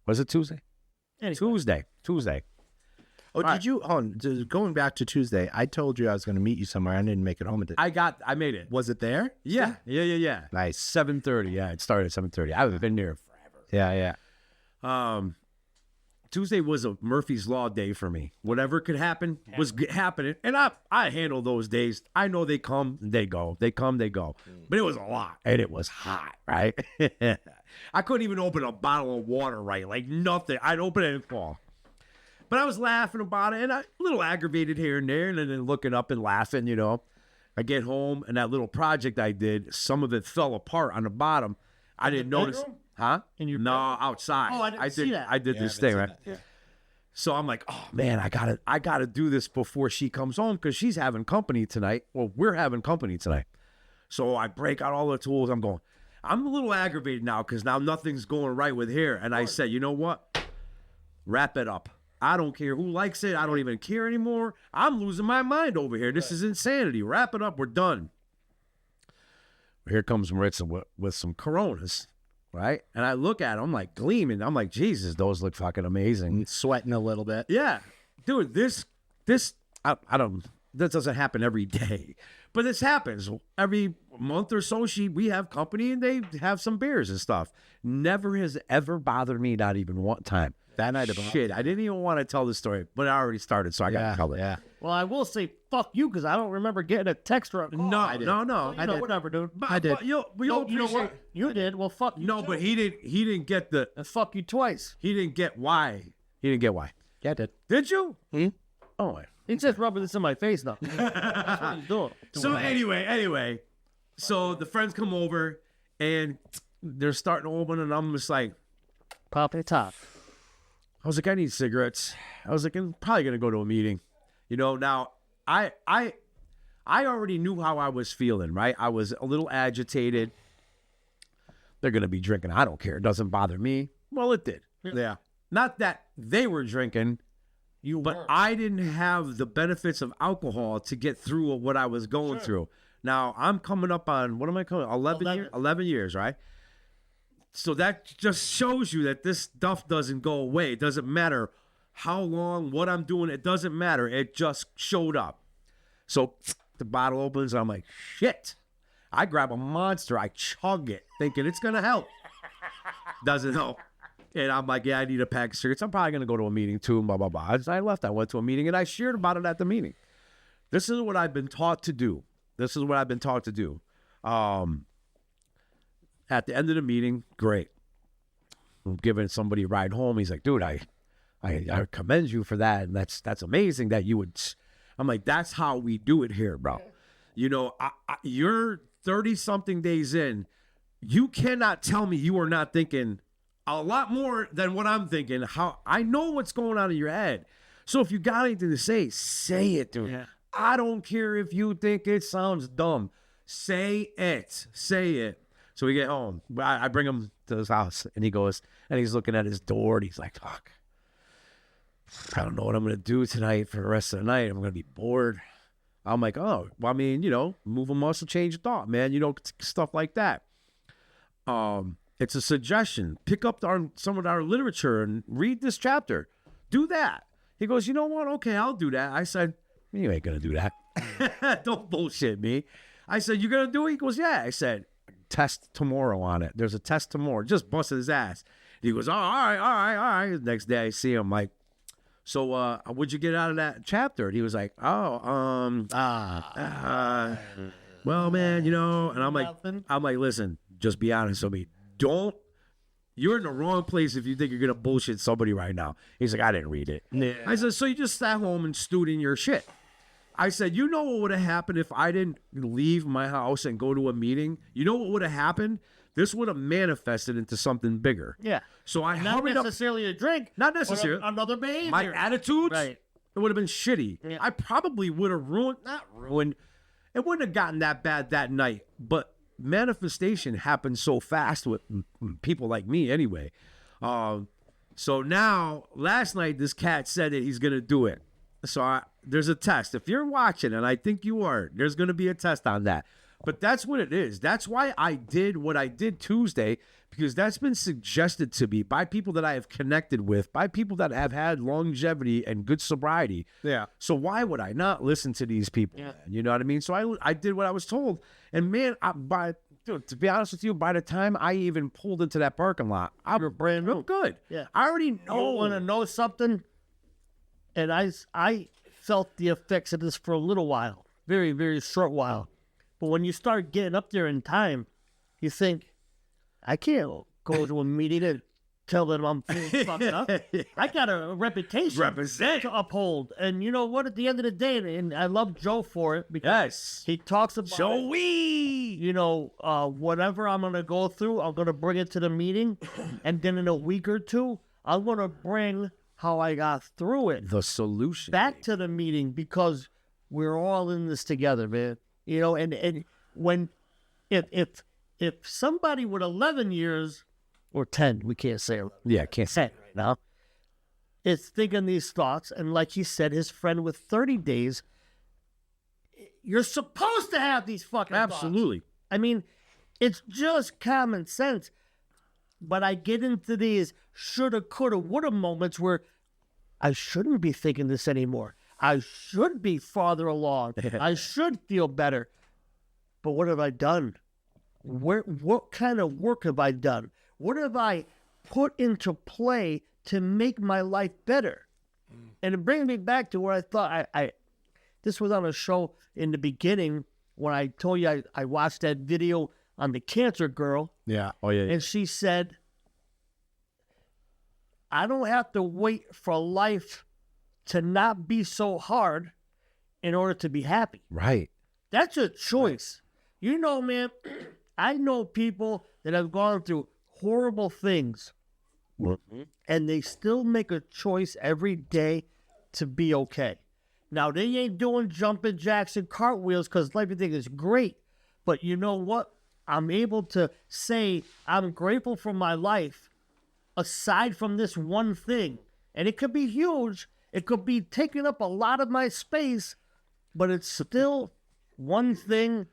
Was it Tuesday? Anyway. Tuesday. Oh, did you? Going back to Tuesday, I told you I was going to meet you somewhere. I didn't make it home. I made it. Was it there? Yeah. Nice. 7:30. Yeah, it started at 7:30. I haven't been there forever. Yeah. Tuesday was a Murphy's Law day for me. Whatever could happen was happening, and I handle those days. I know they come, they go. They come, they go. But it was a lot, and it was hot, right? I couldn't even open a bottle of water right, like nothing. I'd open it and fall. But I was laughing about it, and a little aggravated here and there, and then looking up and laughing, you know. I get home, and that little project I did, some of it fell apart on the bottom. I didn't notice. Bedroom? Huh? In your no, bedroom? outside. Oh, I didn't see that. I did this thing, right? Yeah. So I'm like, oh man, I gotta do this before she comes home, because she's having company tonight. Well, we're having company tonight. So I break out all the tools. I'm a little aggravated now, because now nothing's going right with here. And I said, you know what? Wrap it up. I don't care who likes it. I don't even care anymore. I'm losing my mind over here. This is insanity. Wrap it up. We're done. Here comes Maritza with some Coronas, right? And I look at them, like gleaming. I'm like, Jesus, those look fucking amazing. Sweating a little bit. Yeah, dude. This I don't. That doesn't happen every day, but this happens every month or so. We have company, and they have some beers and stuff. Never has ever bothered me, not even one time. That night of Shit, I didn't even want to tell the story, but I already started, so I got to tell it. Yeah. Well, I will say fuck you, because I don't remember getting a text or a call. No. I did. Whatever, dude. I did. But you'll You know appreciate. what? You did. Well, fuck you. No, too. but he didn't get the. And fuck you twice. He didn't get why. He didn't get why. Yeah, I did. Did you? Hmm? Oh. He's just rubbing this in my face now. That's what he's doing. So anyway, so the friends come over and they're starting to open, and I'm just like, Pop it top. I was like, I need cigarettes. I was like, I'm probably gonna go to a meeting. You know, now I already knew how I was feeling, right? I was a little agitated. They're gonna be drinking. I don't care. It doesn't bother me. Well, it did. Yeah. Not that they were drinking, but I didn't have the benefits of alcohol to get through what I was going through. Now I'm coming up on, what am I coming? 11 years, right? So that just shows you that this stuff doesn't go away. It doesn't matter how long, what I'm doing. It doesn't matter. It just showed up. So the bottle opens. I'm like, shit. I grab a Monster. I chug it, thinking it's going to help. Doesn't help. And I'm like, yeah, I need a pack of cigarettes. I'm probably going to go to a meeting too, blah, blah, blah. As I left, I went to a meeting, and I shared about it at the meeting. This is what I've been taught to do. At the end of the meeting, great. I'm giving somebody a ride home. He's like, dude, I commend you for that. And that's amazing that you would. I'm like, that's how we do it here, bro. You know, you're 30-something days in. You cannot tell me you are not thinking a lot more than what I'm thinking. How I know what's going on in your head. So if you got anything to say it, dude. Yeah. I don't care if you think it sounds dumb. Say it. So we get home. I bring him to his house, and he's looking at his door, and he's like, fuck, I don't know what I'm going to do tonight for the rest of the night. I'm going to be bored. I'm like, oh, well, I mean, you know, move a muscle, change a thought, man. You know, stuff like that. It's a suggestion. Pick up some of our literature and read this chapter. Do that. He goes, you know what? Okay, I'll do that. I said, you ain't going to do that. Don't bullshit me. I said, you going to do it? He goes, yeah. I said, test tomorrow on it. There's a test tomorrow. Just busted his ass. He goes, oh, all right. The next day I see him like, so what'd you get out of that chapter? And he was like, well, man, you know, and I'm like, listen, just be honest with me. You're in the wrong place if you think you're going to bullshit somebody right now. He's like, I didn't read it. Yeah. I said, so you just sat home and stewed in your shit. I said, you know what would have happened if I didn't leave my house and go to a meeting? You know what would have happened? This would have manifested into something bigger. Yeah. So I hurried up. Not necessarily a drink. Not necessarily. Another behavior. My attitudes, right. It would have been shitty. Yeah. I probably would have not ruined. It wouldn't have gotten that bad that night. But manifestation happens so fast with people like me anyway. So now, last night, this cat said that he's going to do it. So there's a test. If you're watching, and I think you are, there's going to be a test on that. But that's what it is. That's why I did what I did Tuesday, because that's been suggested to me by people that I have connected with, by people that have had longevity and good sobriety. Yeah. So why would I not listen to these people? Yeah. You know what I mean? So I did what I was told. And man, to be honest with you, by the time I even pulled into that parking lot, I was brand new. Good. Yeah. I already know. You want to know something? And I felt the effects of this for a little while, very, very short while. But when you start getting up there in time, you think, I can't go to a meeting and tell them I'm fucked up. I got a reputation to uphold. And you know what? At the end of the day, and I love Joe for it, because he talks about Joey. You know, whatever I'm going to go through, I'm going to bring it to the meeting. And then in a week or two, I'm going to bring how I got through it. The solution. Back to the meeting, because we're all in this together, man. You know, and when, if somebody with 11 years, or 10, we can't say 11. Yeah, can't say 10 right now, is thinking these thoughts, and like he said, his friend with 30 days, you're supposed to have these fucking Absolutely. thoughts. I mean, it's just common sense. But I get into these shoulda, coulda, woulda moments where I shouldn't be thinking this anymore. I should be farther along. I should feel better. But what have I done? What kind of work have I done? What have I put into play to make my life better? And it brings me back to where I thought this was on a show in the beginning when I told you I watched that video on the cancer girl. Yeah. Oh, yeah. And she said, I don't have to wait for life to not be so hard in order to be happy. Right. That's a choice. Right. You know, man, I know people that have gone through horrible things, and they still make a choice every day to be okay. Now, they ain't doing jumping jacks and cartwheels because everything is great. But you know what? I'm able to say I'm grateful for my life aside from this one thing. And it could be huge. It could be taking up a lot of my space, but it's still one thing.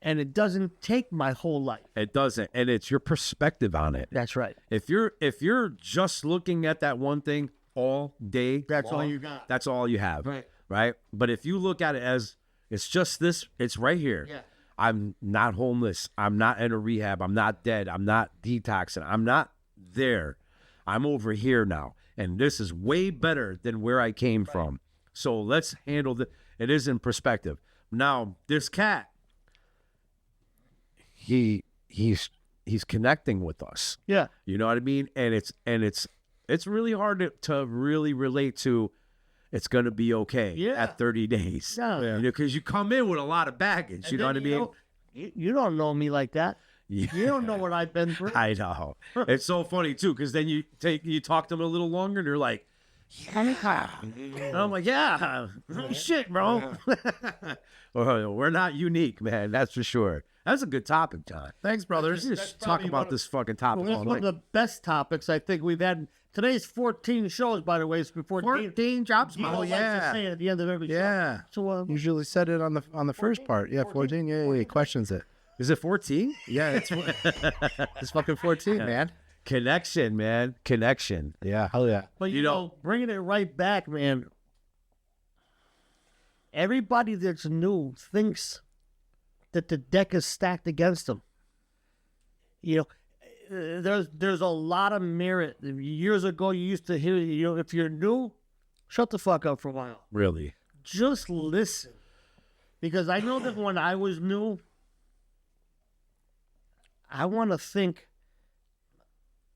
And it doesn't take my whole life. It doesn't, and it's your perspective on it. That's right. If you're just looking at that one thing all day, That's all you got. That's all you have. Right. Right. But if you look at it as it's just this, it's right here. Yeah. I'm not homeless. I'm not in a rehab. I'm not dead. I'm not detoxing. I'm not there. I'm over here now. And this is way better than where I came from. So let's handle it is in perspective. Now, this cat, he's connecting with us. Yeah. You know what I mean? And it's really hard to really relate to. It's gonna be okay at 30 days. Yeah. You know, because you come in with a lot of baggage. You know what I mean? You don't know me like that. Yeah. You don't know what I've been through. I know. It's so funny too, because then you talk to them a little longer, and they're like, "Yeah." And I'm like, "Yeah, shit, bro." We're not unique, man. That's for sure. That's a good topic, John. Thanks, brothers. Just talk about this fucking topic Well, all that's one of night. the best topics I think we've had. Today's 14 shows, by the way. It's before 14 drops. Dino Oh, likes to yeah. say it at the end of every show. Yeah. So, Usually said it on the first part. Yeah, 14. Yeah, he questions it. Is it 14? Yeah, it's fucking 14, man. Connection, man. Connection. Yeah, hell yeah. but you You know- know, bringing it right back, man. Everybody that's new thinks that the deck is stacked against them. You know, there's a lot of merit. Years ago, you used to hear, you know, if you're new, shut the fuck up for a while. Really. Just listen. Because I know that when I was new, I want to think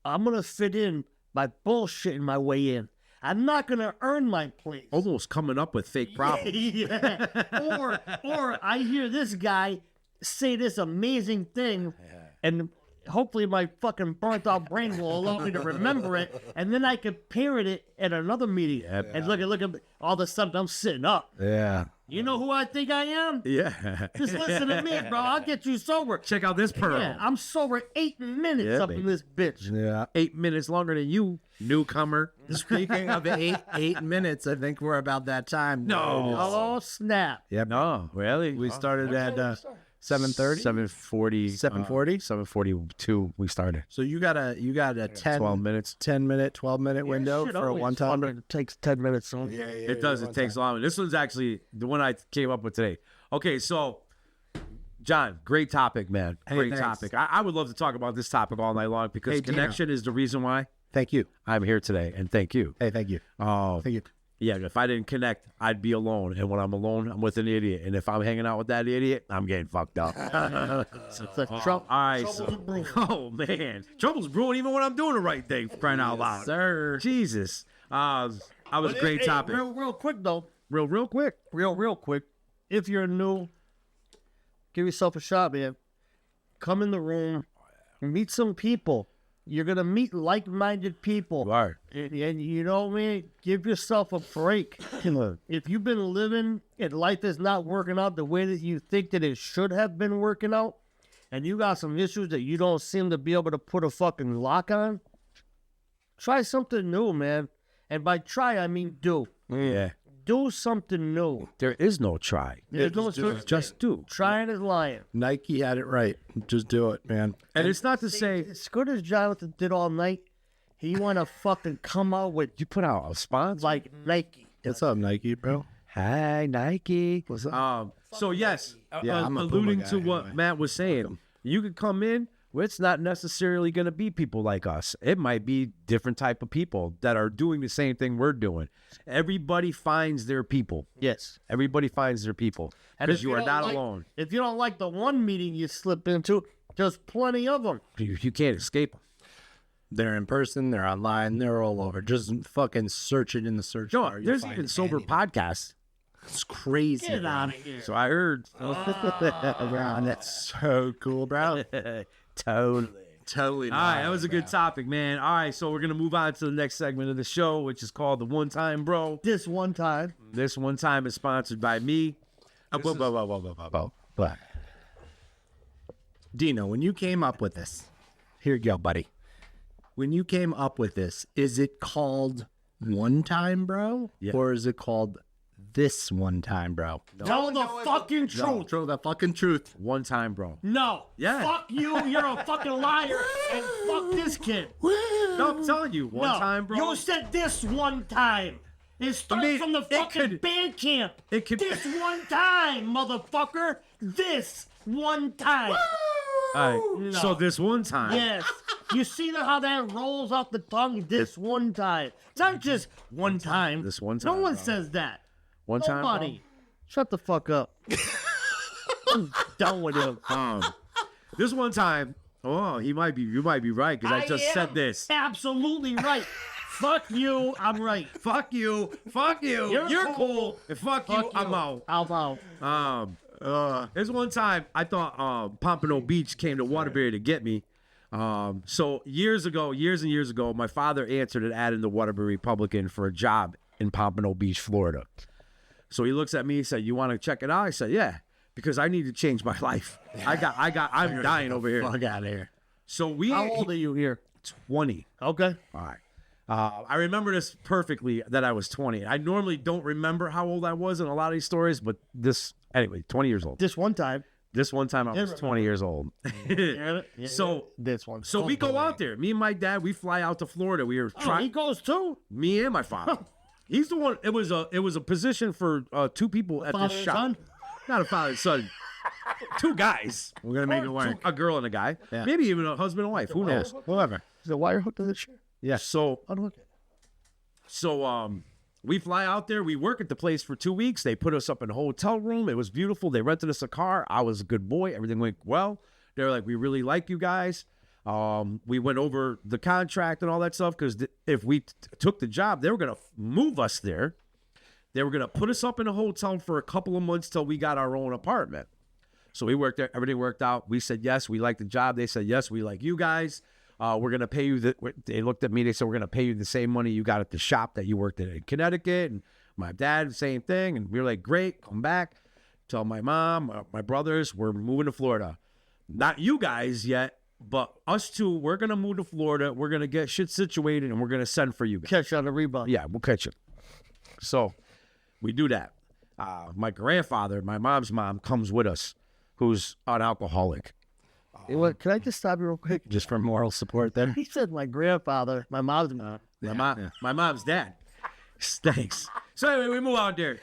I'm going to fit in by bullshitting my way in. I'm not going to earn my place. Almost coming up with fake problems. Yeah. Or I hear this guy say this amazing thing, and hopefully my fucking burnt out brain will allow me to remember it, and then I can parrot it at another meeting. And look at all of a sudden I'm sitting up. Yeah. You know who I think I am? Yeah. Just listen to me, bro. I'll get you sober. Check out this pearl. Yeah, I'm sober 8 minutes Yeah, up baby. in this bitch. Yeah. 8 minutes longer than you, newcomer. Speaking of 8 minutes, I think we're about that time. No. Oh, snap. Yep. No, really? We started at 7:30. 7:40. 7:40? 7:42 we started. So you got a 12 minutes. 12 minute window Shit, for a always one time. fun. It takes 10 minutes. So. It does. It takes long. This one's actually the one I came up with today. Okay, so, John, great topic, man. Great thanks. topic. I would love to talk about this topic all night long because Hey, Dino. connection is the reason why Thank you. I'm here today. And thank you. Hey, thank you. Oh, Thank you. yeah. If I didn't connect, I'd be alone. And when I'm alone, I'm with an idiot. And if I'm hanging out with that idiot, I'm getting fucked up. It's a All right. Oh, man. Trouble's brewing even when I'm doing the right thing, for crying out loud. Sir. Jesus. I was a great topic. Real quick, though. Real quick. Real quick. If you're new, give yourself a shot, man. Come in the room, meet some people. You're going to meet like-minded people. Right. And you know, man, give yourself a break. If you've been living and life is not working out the way that you think that it should have been working out, and you got some issues that you don't seem to be able to put a fucking lock on, try something new, man. And by try, I mean do. Yeah. Do something new. There is no try. There's no such Just do. Trying is lying. Nike had it right. Just do it, man. And it's not to say As good as Jonathan did all night, he want to fucking come out with you put out a sponsor. like Nike. What's up, Nike, bro? Hi, Nike. What's up? So yes, Yeah, I'm a alluding Puma to guy what anyway. Matt was saying, you could come in. Well, it's not necessarily going to be people like us. It might be different type of people that are doing the same thing we're doing. Everybody finds their people. Yes. Everybody finds their people And because if you are don't not like- alone. If you don't like the one meeting you slip into, there's plenty of them. You can't escape them. They're in person, they're online, they're all over. Just fucking search it in the search No, bar. You'll there's find even sober anything. podcasts. It's crazy. Get bro. out of here. So I heard. Bro, that's so cool, bro. Totally. Totally. All right, that was a good topic, man. All right, so we're going to move on to the next segment of the show, which is called The One Time Bro. This one time. This one time is sponsored by me. Dino, when you came up with this, here you go, buddy. When you came up with this, is it called One Time Bro? Yeah. Or is it called this one time, bro. Tell the fucking truth. Tell the fucking truth. One time, bro. No. Yeah. Fuck you. You're a fucking liar. And fuck this kid. No, I'm telling you, one No, time, bro. You said this one time. It starts from the fucking band camp. It could- This one time, motherfucker. This one time. All right. No. So this one time. Yes. You see how that rolls off the tongue? This one time. It's not just one time. This one No time, one bro. says that. One time, bro? Nobody. Shut the fuck up. I'm done with him. This one time. Oh, you might be right because I just said this. Absolutely right. Fuck you. I'm right. Fuck you. Fuck you. You're cool. And fuck you. I'm out. I'm out. There's one time I thought Pompano Beach came to Waterbury to get me. So years and years ago, my father answered an ad in the Waterbury Republican for a job in Pompano Beach, Florida. So he looks at me, he said, "You want to check it out?" I said, "Yeah, because I need to change my life. I'm dying over here." Fuck out of here. So How old are you here? 20. Okay. All right. I remember this perfectly that I was 20. I normally don't remember how old I was in a lot of these stories, but anyway, 20 years old. This one time. This one time I was 20 years old. So this one. So we go out there. Me and my dad, we fly out to Florida. We were Oh, trying. he goes too. Me and my father. He's the one. It was a position for two people at Father this and shop. son? Not a father and son. Two guys. We're gonna make it work. A girl and a guy. Yeah. Maybe even a husband and wife. Who knows? Whoever. Is the wire hooked to the chair? Yeah. So Unhook it. we fly out there. We work at the place for 2 weeks. They put us up in a hotel room. It was beautiful. They rented us a car. I was a good boy. Everything went well. They're like, "We really like you guys." We went over the contract and all that stuff because if we took the job, they were going to move us there. They were going to put us up in a hotel for a couple of months till we got our own apartment. So we worked there. Everything worked out. We said, yes, we like the job. They said, yes, we like you guys. We're going to pay you. They looked at me. They said, we're going to pay you the same money you got at the shop that you worked at in Connecticut. And my dad, same thing. And we were like, great, come back. Tell my mom, my brothers, we're moving to Florida. Not you guys yet, but us two, we're going to move to Florida. We're going to get shit situated, and we're going to send for you guys. Catch on the rebound. Yeah, we'll catch it. So we do that. My grandfather, my mom's mom, comes with us, who's an alcoholic. Can I just stop you real quick? Just for moral support then. He said my grandfather, my mom's mom. My mom's dad. Thanks. So anyway, we move out there.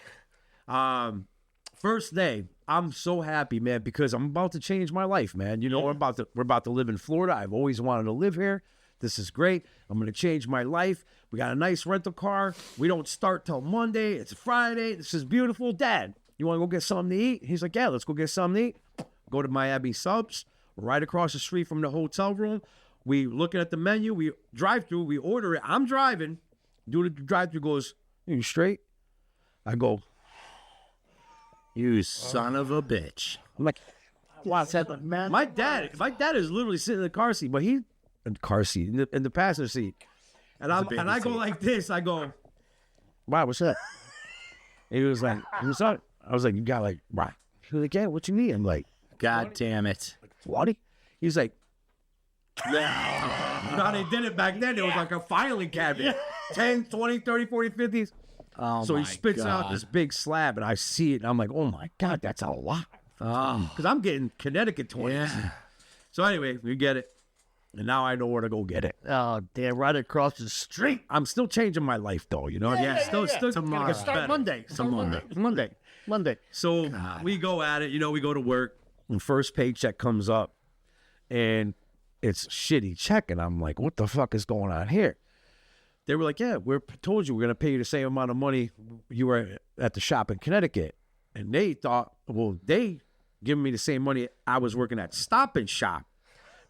First day, I'm so happy, man, because I'm about to change my life, man. You know, we're about to live in Florida. I've always wanted to live here. This is great. I'm going to change my life. We got a nice rental car. We don't start till Monday. It's Friday. This is beautiful. Dad, you want to go get something to eat? He's like, yeah, let's go get something to eat. Go to Miami Subs, right across the street from the hotel room. We looking at the menu. We drive through. We order it. I'm driving. Dude, the drive through goes, you straight? I go, You son of a bitch. I'm like, Wow, said the man. my dad is literally sitting in the car seat, but he in the car seat in the passenger seat, and I go like this. I go, wow, what's that? And he was like, what's up? I was like, you got like, right? He was like, yeah, what you need? I'm like, God damn it. 20? He's like, no, they did it back then. It was like a filing cabinet. 10, 20, 30, 40, 50s. Oh, So he my spits God. out this big slab, and I see it, and I'm like, oh my God, that's a lot. Oh, Because I'm getting Connecticut 20s. yeah. So anyway, we get it. And now I know where to go get it. Oh, damn, right across the street. I'm still changing my life, though, you know? Still Tomorrow. gets Start better. Monday. Start Monday. Monday. So we go at it, we go to work, and first paycheck comes up, and it's a shitty check, and I'm like, what the fuck is going on here? They were like, yeah, we told you we're going to pay you the same amount of money you were at the shop in Connecticut. And they thought, well, they giving me the same money I was working at Stop and Shop.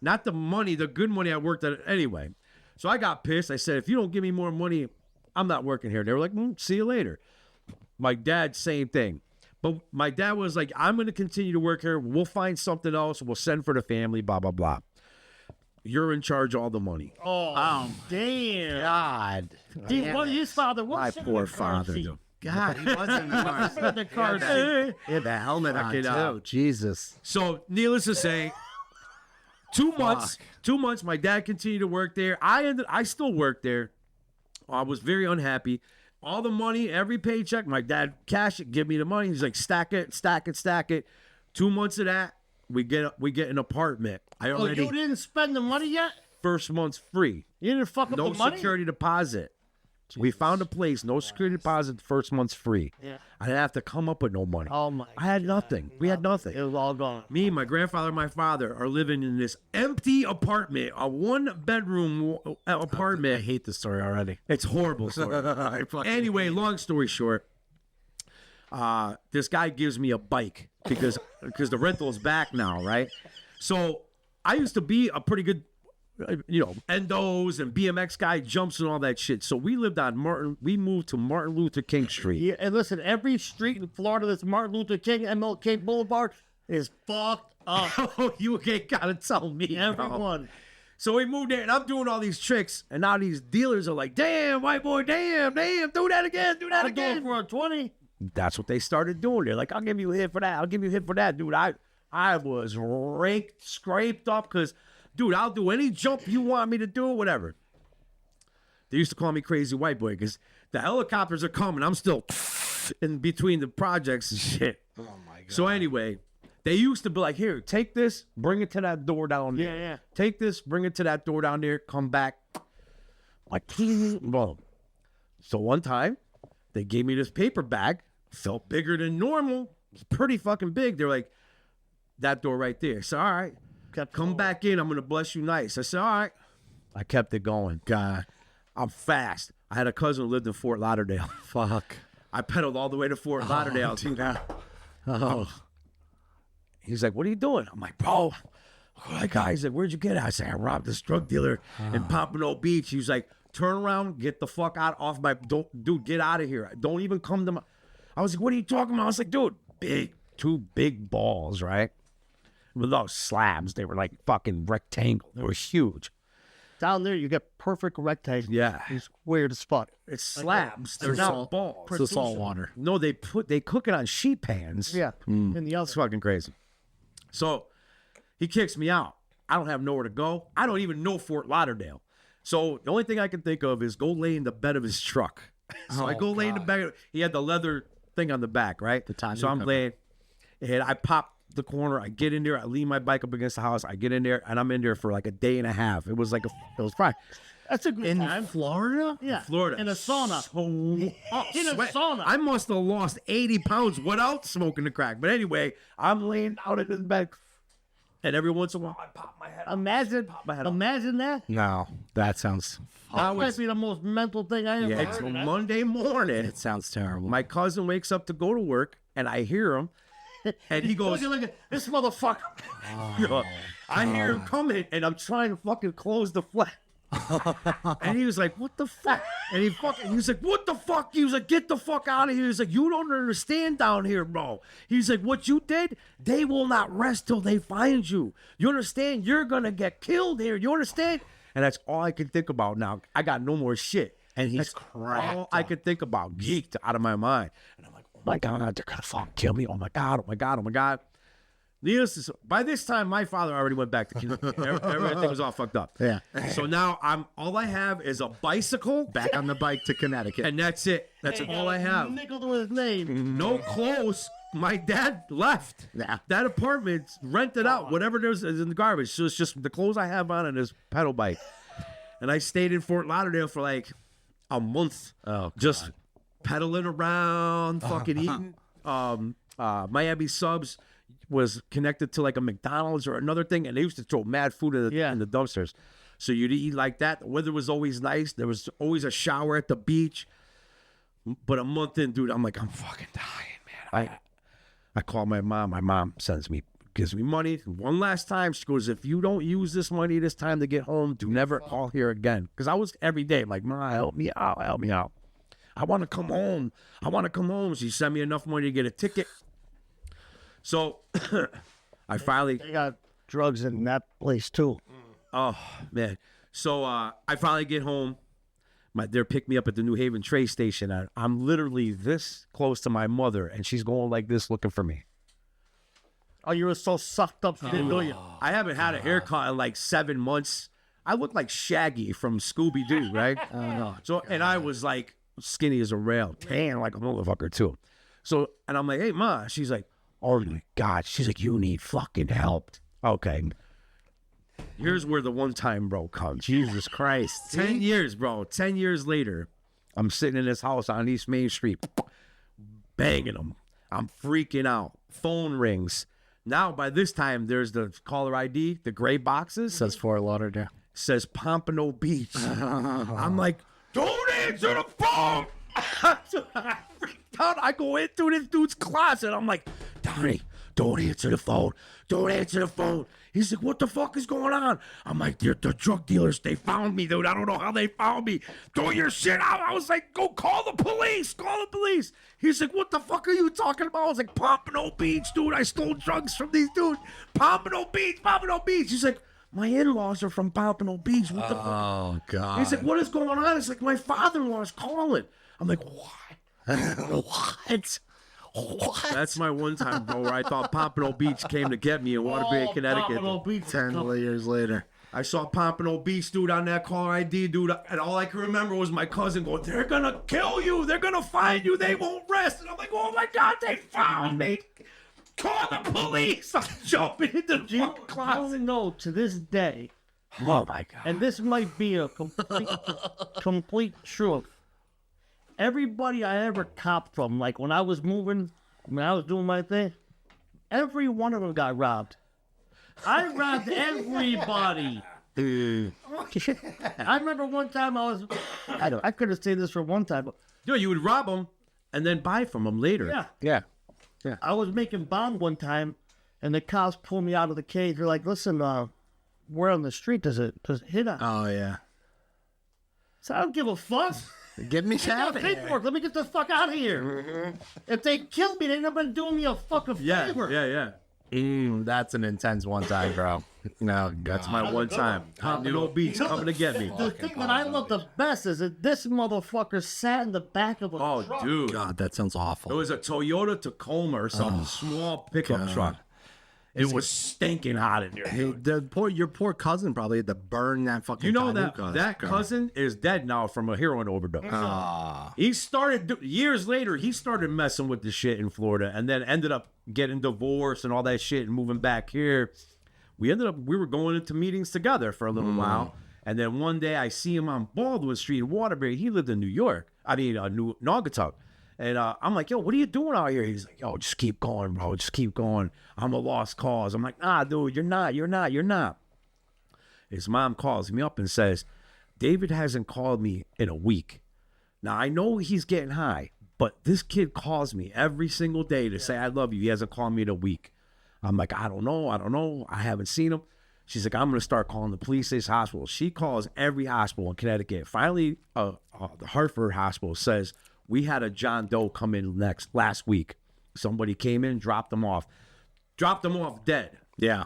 Not the money, the good money I worked at anyway. So I got pissed. I said, if you don't give me more money, I'm not working here. They were like, see you later. My dad, same thing. But my dad was like, I'm going to continue to work here. We'll find something else. We'll send for the family, blah, blah, blah. You're in charge of all the money. Oh, damn. God. Dude, what his father was My sitting in poor the car father. seat. God, he was in the car. In the car seat. He had the helmet on, it too. out. Jesus. So, needless to say, 2 months. 2 months. My dad continued to work there. I still worked there. I was very unhappy. all the money, every paycheck. My dad cash it, give me the money. He's like, stack it, stack it, stack it. 2 months of that, we get an apartment. I Oh, already you didn't spend the money yet? first month's free. You didn't fuck up No the money? security deposit. We found a place, no security deposit, first month's free. Yeah. I didn't have to come up with no money. Oh, my I had nothing. We had nothing. It was all gone. Me, my grandfather, and my father are living in this empty apartment, a 1-bedroom I apartment. hate this story already. It's horrible story. Anyway, long story short, this guy gives me a bike because the rental's back now, right? So I used to be a pretty good, endos and BMX guy, jumps and all that shit. So we lived on we moved to Martin Luther King Street. Yeah, and listen, every street in Florida that's Martin Luther King, MLK Boulevard, is fucked up. Oh, you ain't gotta tell me, bro. Everyone. So we moved there, and I'm doing all these tricks, and now these dealers are like, "Damn, white boy, damn, do that again, do that I'm going again." for a 20. That's what they started doing. They're like, "I'll give you a hit for that. I'll give you a hit for that, dude." I was raked, scraped up, because, dude, I'll do any jump you want me to do, whatever. They used to call me crazy white boy because the helicopters are coming. I'm still in between the projects and shit. Oh my god. So anyway, they used to be like, "Here, take this, bring it to that door down there. Yeah. Take this, bring it to that door down there, come back." Like, boom. So one time, they gave me this paper bag, felt bigger than normal. It's pretty fucking big. They're like, "That door right there." So, all right, come back in. I'm going to bless you nice. I said, all right. I kept it going. God, I'm fast. I had a cousin who lived in Fort Lauderdale. Fuck. I pedaled all the way to Fort Lauderdale. Dude, oh. He's like, "What are you doing?" I'm like, "Bro, that guy." He's like, "Where'd you get it?" I said, "I robbed this drug dealer in Pompano Beach." He was like, "Turn around, get the fuck out off my, dude, get out of here. Don't even come to my." I was like, "What are you talking about?" I was like, "Dude, two big balls, right? With those slabs, they were like fucking rectangle. They were huge." Down there, you get perfect rectangle. Yeah. It's weird as fuck. It's slabs. They're not balls. It's the salt water. No, they cook it on sheet pans. Yeah. In the It's other. fucking crazy. So he kicks me out. I don't have nowhere to go. I don't even know Fort Lauderdale. So the only thing I can think of is go lay in the bed of his truck. So I go lay in the bed. He had the leather thing on the back, right? The tiny So I'm cover. laying, and I pop the corner. I get in there. I lean my bike up against the house. I get in there, and I'm in there for like a day and a half. It was fine. That's a good time. Florida? Yeah. Florida. In a sauna. In a sauna. I must have lost 80 pounds without smoking the crack. But anyway, I'm laying out in the bed, and every once in a while, I pop my head up. Imagine that. No, that sounds. That might be the most mental thing I ever Yeah, it's heard. Monday morning. It sounds terrible. My cousin wakes up to go to work, and I hear him, and he goes, Look at this motherfucker. I hear him coming, and I'm trying to fucking close the flat. And he was like, "What the fuck?" And he was like, "What the fuck?" He was like, "Get the fuck out of here." He's like, "You don't understand down here, bro." He's like, "What you did, they will not rest till they find you. You understand? You're gonna get killed here. You understand?" And that's all I can think about now. I got no more shit. And he's That's cracked all I could think about, geeked out of my mind. And I'm like, "Oh my God, they're gonna fucking kill me. Oh my God, oh my God, oh my God." Needless to say, by this time, my father already went back to Connecticut. Everything was all fucked up. Yeah. So now all I have is a bicycle, Back on the bike to Connecticut. and that's it. That's all I have. Nickel to his name. No clothes. My dad left. Yeah. That apartment's rented out. Whatever there's is in the garbage. So it's just the clothes I have on and this pedal bike. And I stayed in Fort Lauderdale for like a month. Oh, just pedaling around, fucking eating. Miami Subs was connected to like a McDonald's or another thing, and they used to throw mad food in the dumpsters. So you'd eat like that. The weather was always nice. There was always a shower at the beach. But a month in, dude, I'm like, I'm fucking dying, man. I call my mom. My mom gives me money. One last time, she goes, "If you don't use this money this time to get home, do never call here again." Because I was every day like, "Ma, help me out, help me out. I want to come home. I want to come home." She sent me enough money to get a ticket. So I finally, They got drugs in that place too. oh man. So I finally get home. They're picking me up at the New Haven train station. And I'm literally this close to my mother, and she's going like this looking for me. Oh, you were so sucked up, she didn't know you. I haven't had a haircut in like 7 months. I look like Shaggy from Scooby Doo, right? So, and I was like skinny as a rail, tan like a motherfucker too. So, and I'm like, hey, Ma. She's like, oh my God. She's like, you need fucking help. Okay. Here's where the one-time bro comes. Jesus Christ. 10 years, bro. 10 years later, I'm sitting in this house on East Main Street, banging them. I'm freaking out. Phone rings. Now, by this time, there's the caller ID, the gray boxes. Says Fort Lauderdale. Says Pompano Beach. I'm like, don't answer the phone. I freaked out. I go into this dude's closet. I'm like, Donnie, don't answer the phone. Don't answer the phone. He's like, what the fuck is going on? I'm like, they're the drug dealers. They found me, dude. I don't know how they found me. Throw your shit out. I was like, go call the police. Call the police. He's like, what the fuck are you talking about? I was like, Pompano Beach, dude. I stole drugs from these dudes. Pompano Beach, Pompano Beach. He's like, my in-laws are from Pompano Beach. What the fuck? Oh, God. He's like, what is going on? It's like, my father-in-law is calling. I'm like, what? What? What? That's my one time, bro, where I thought Pompano Beach came to get me in Waterbury, Connecticut. Pompano Beach. 10 years later. I saw Pompano Beach, dude, on that caller ID, dude, and all I can remember was my cousin going, they're gonna kill you, they're gonna find you, they won't rest. And I'm like, oh my God, they found me. Call the police. I'm jumping into the fucking I closet. only know to this day, Oh my God. and this might be a complete truth. Everybody I ever copped from, like when I was moving, when I was doing my thing, every one of them got robbed. I robbed everybody. I remember one time I could have said this for one time, but Dude, you would rob them and then buy from them later. yeah. Yeah. I was making bomb one time, and the cops pulled me out of the cage. They're like, listen, we're on the street. Does it hit us? Oh, yeah. So I don't give a fuck. Get me I got out of here. paperwork. Let me get the fuck out of here. If they kill me, they're not gonna do me a fucking favor. Yeah. That's an intense one time, bro. No, That's my one time. Pompano Beach coming to get me. The thing that I love the best is that this motherfucker sat in the back of a Oh, truck. dude. God, that sounds It awful. was a Toyota Tacoma or something, small pickup truck. It was stinking hot in there. Hey, your poor cousin probably had to burn that fucking. You know Taluka that car. cousin is dead now from a heroin overdose. Ah. He started years later. He started messing with the shit in Florida, and then ended up getting divorced and all that shit, and moving back here. We were going into meetings together for a little while, and then one day I see him on Baldwin Street in Waterbury. He lived in New York. Naugatuck. And I'm like, yo, what are you doing out here? He's like, yo, just keep going, bro. Just keep going. I'm a lost cause. I'm like, nah, dude, you're not. His mom calls me up and says, David hasn't called me in a week. Now, I know he's getting high, but this kid calls me every single day to say, I love you. He hasn't called me in a week. I'm like, I don't know. I haven't seen him. She's like, I'm going to start calling the police station, hospital. She calls every hospital in Connecticut. Finally, the Hartford hospital says, we had a John Doe come in last week. Somebody came in, dropped him off dead. Yeah.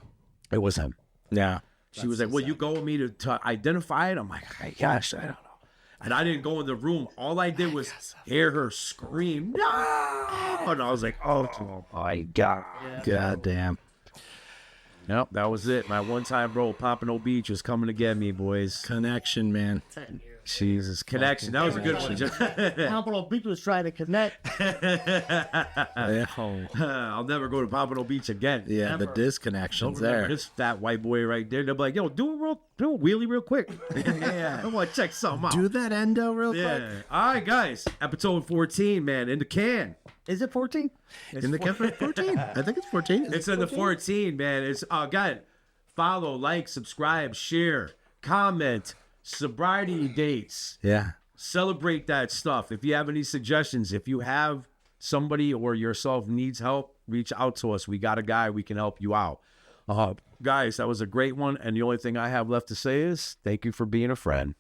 It was him. Yeah. She was like, will you go with me to identify it? I'm like, gosh, I don't know. And I didn't go in the room. All I did was hear her scream, no! And I was like, oh my God. God damn. Yep, that was it. My one time, bro, Pompano Beach was coming to get me, boys. Connection, man. Jesus. Connection. That was a good one. Pompano Beach was trying to connect. Yeah. I'll never go to Pompano Beach again. Yeah, the disconnection's there. This fat white boy right there. They'll be like, yo, do a wheelie real quick. I want to check something out. Do that endo real quick. Yeah. All right, guys. Episode 14, man. In the can. Is it 14? In the can 14. I think it's 14. It's in the 14, man. It's guys, follow, like, subscribe, share, comment, sobriety dates. Yeah. Celebrate that stuff. If you have any suggestions, if you have somebody or yourself needs help, reach out to us. We got a guy, we can help you out. Guys, that was a great one. And the only thing I have left to say is thank you for being a friend.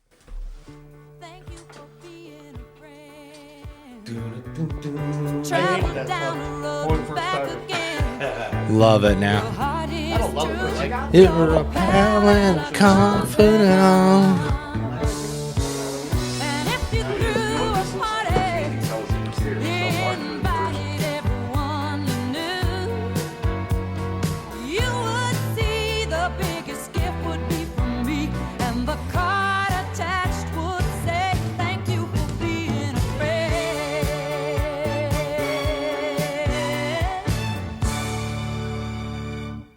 Thank you for being a friend. Travel down the road and back again. Love it now. Heart is I don't love it, but like, You're a pal and confidant.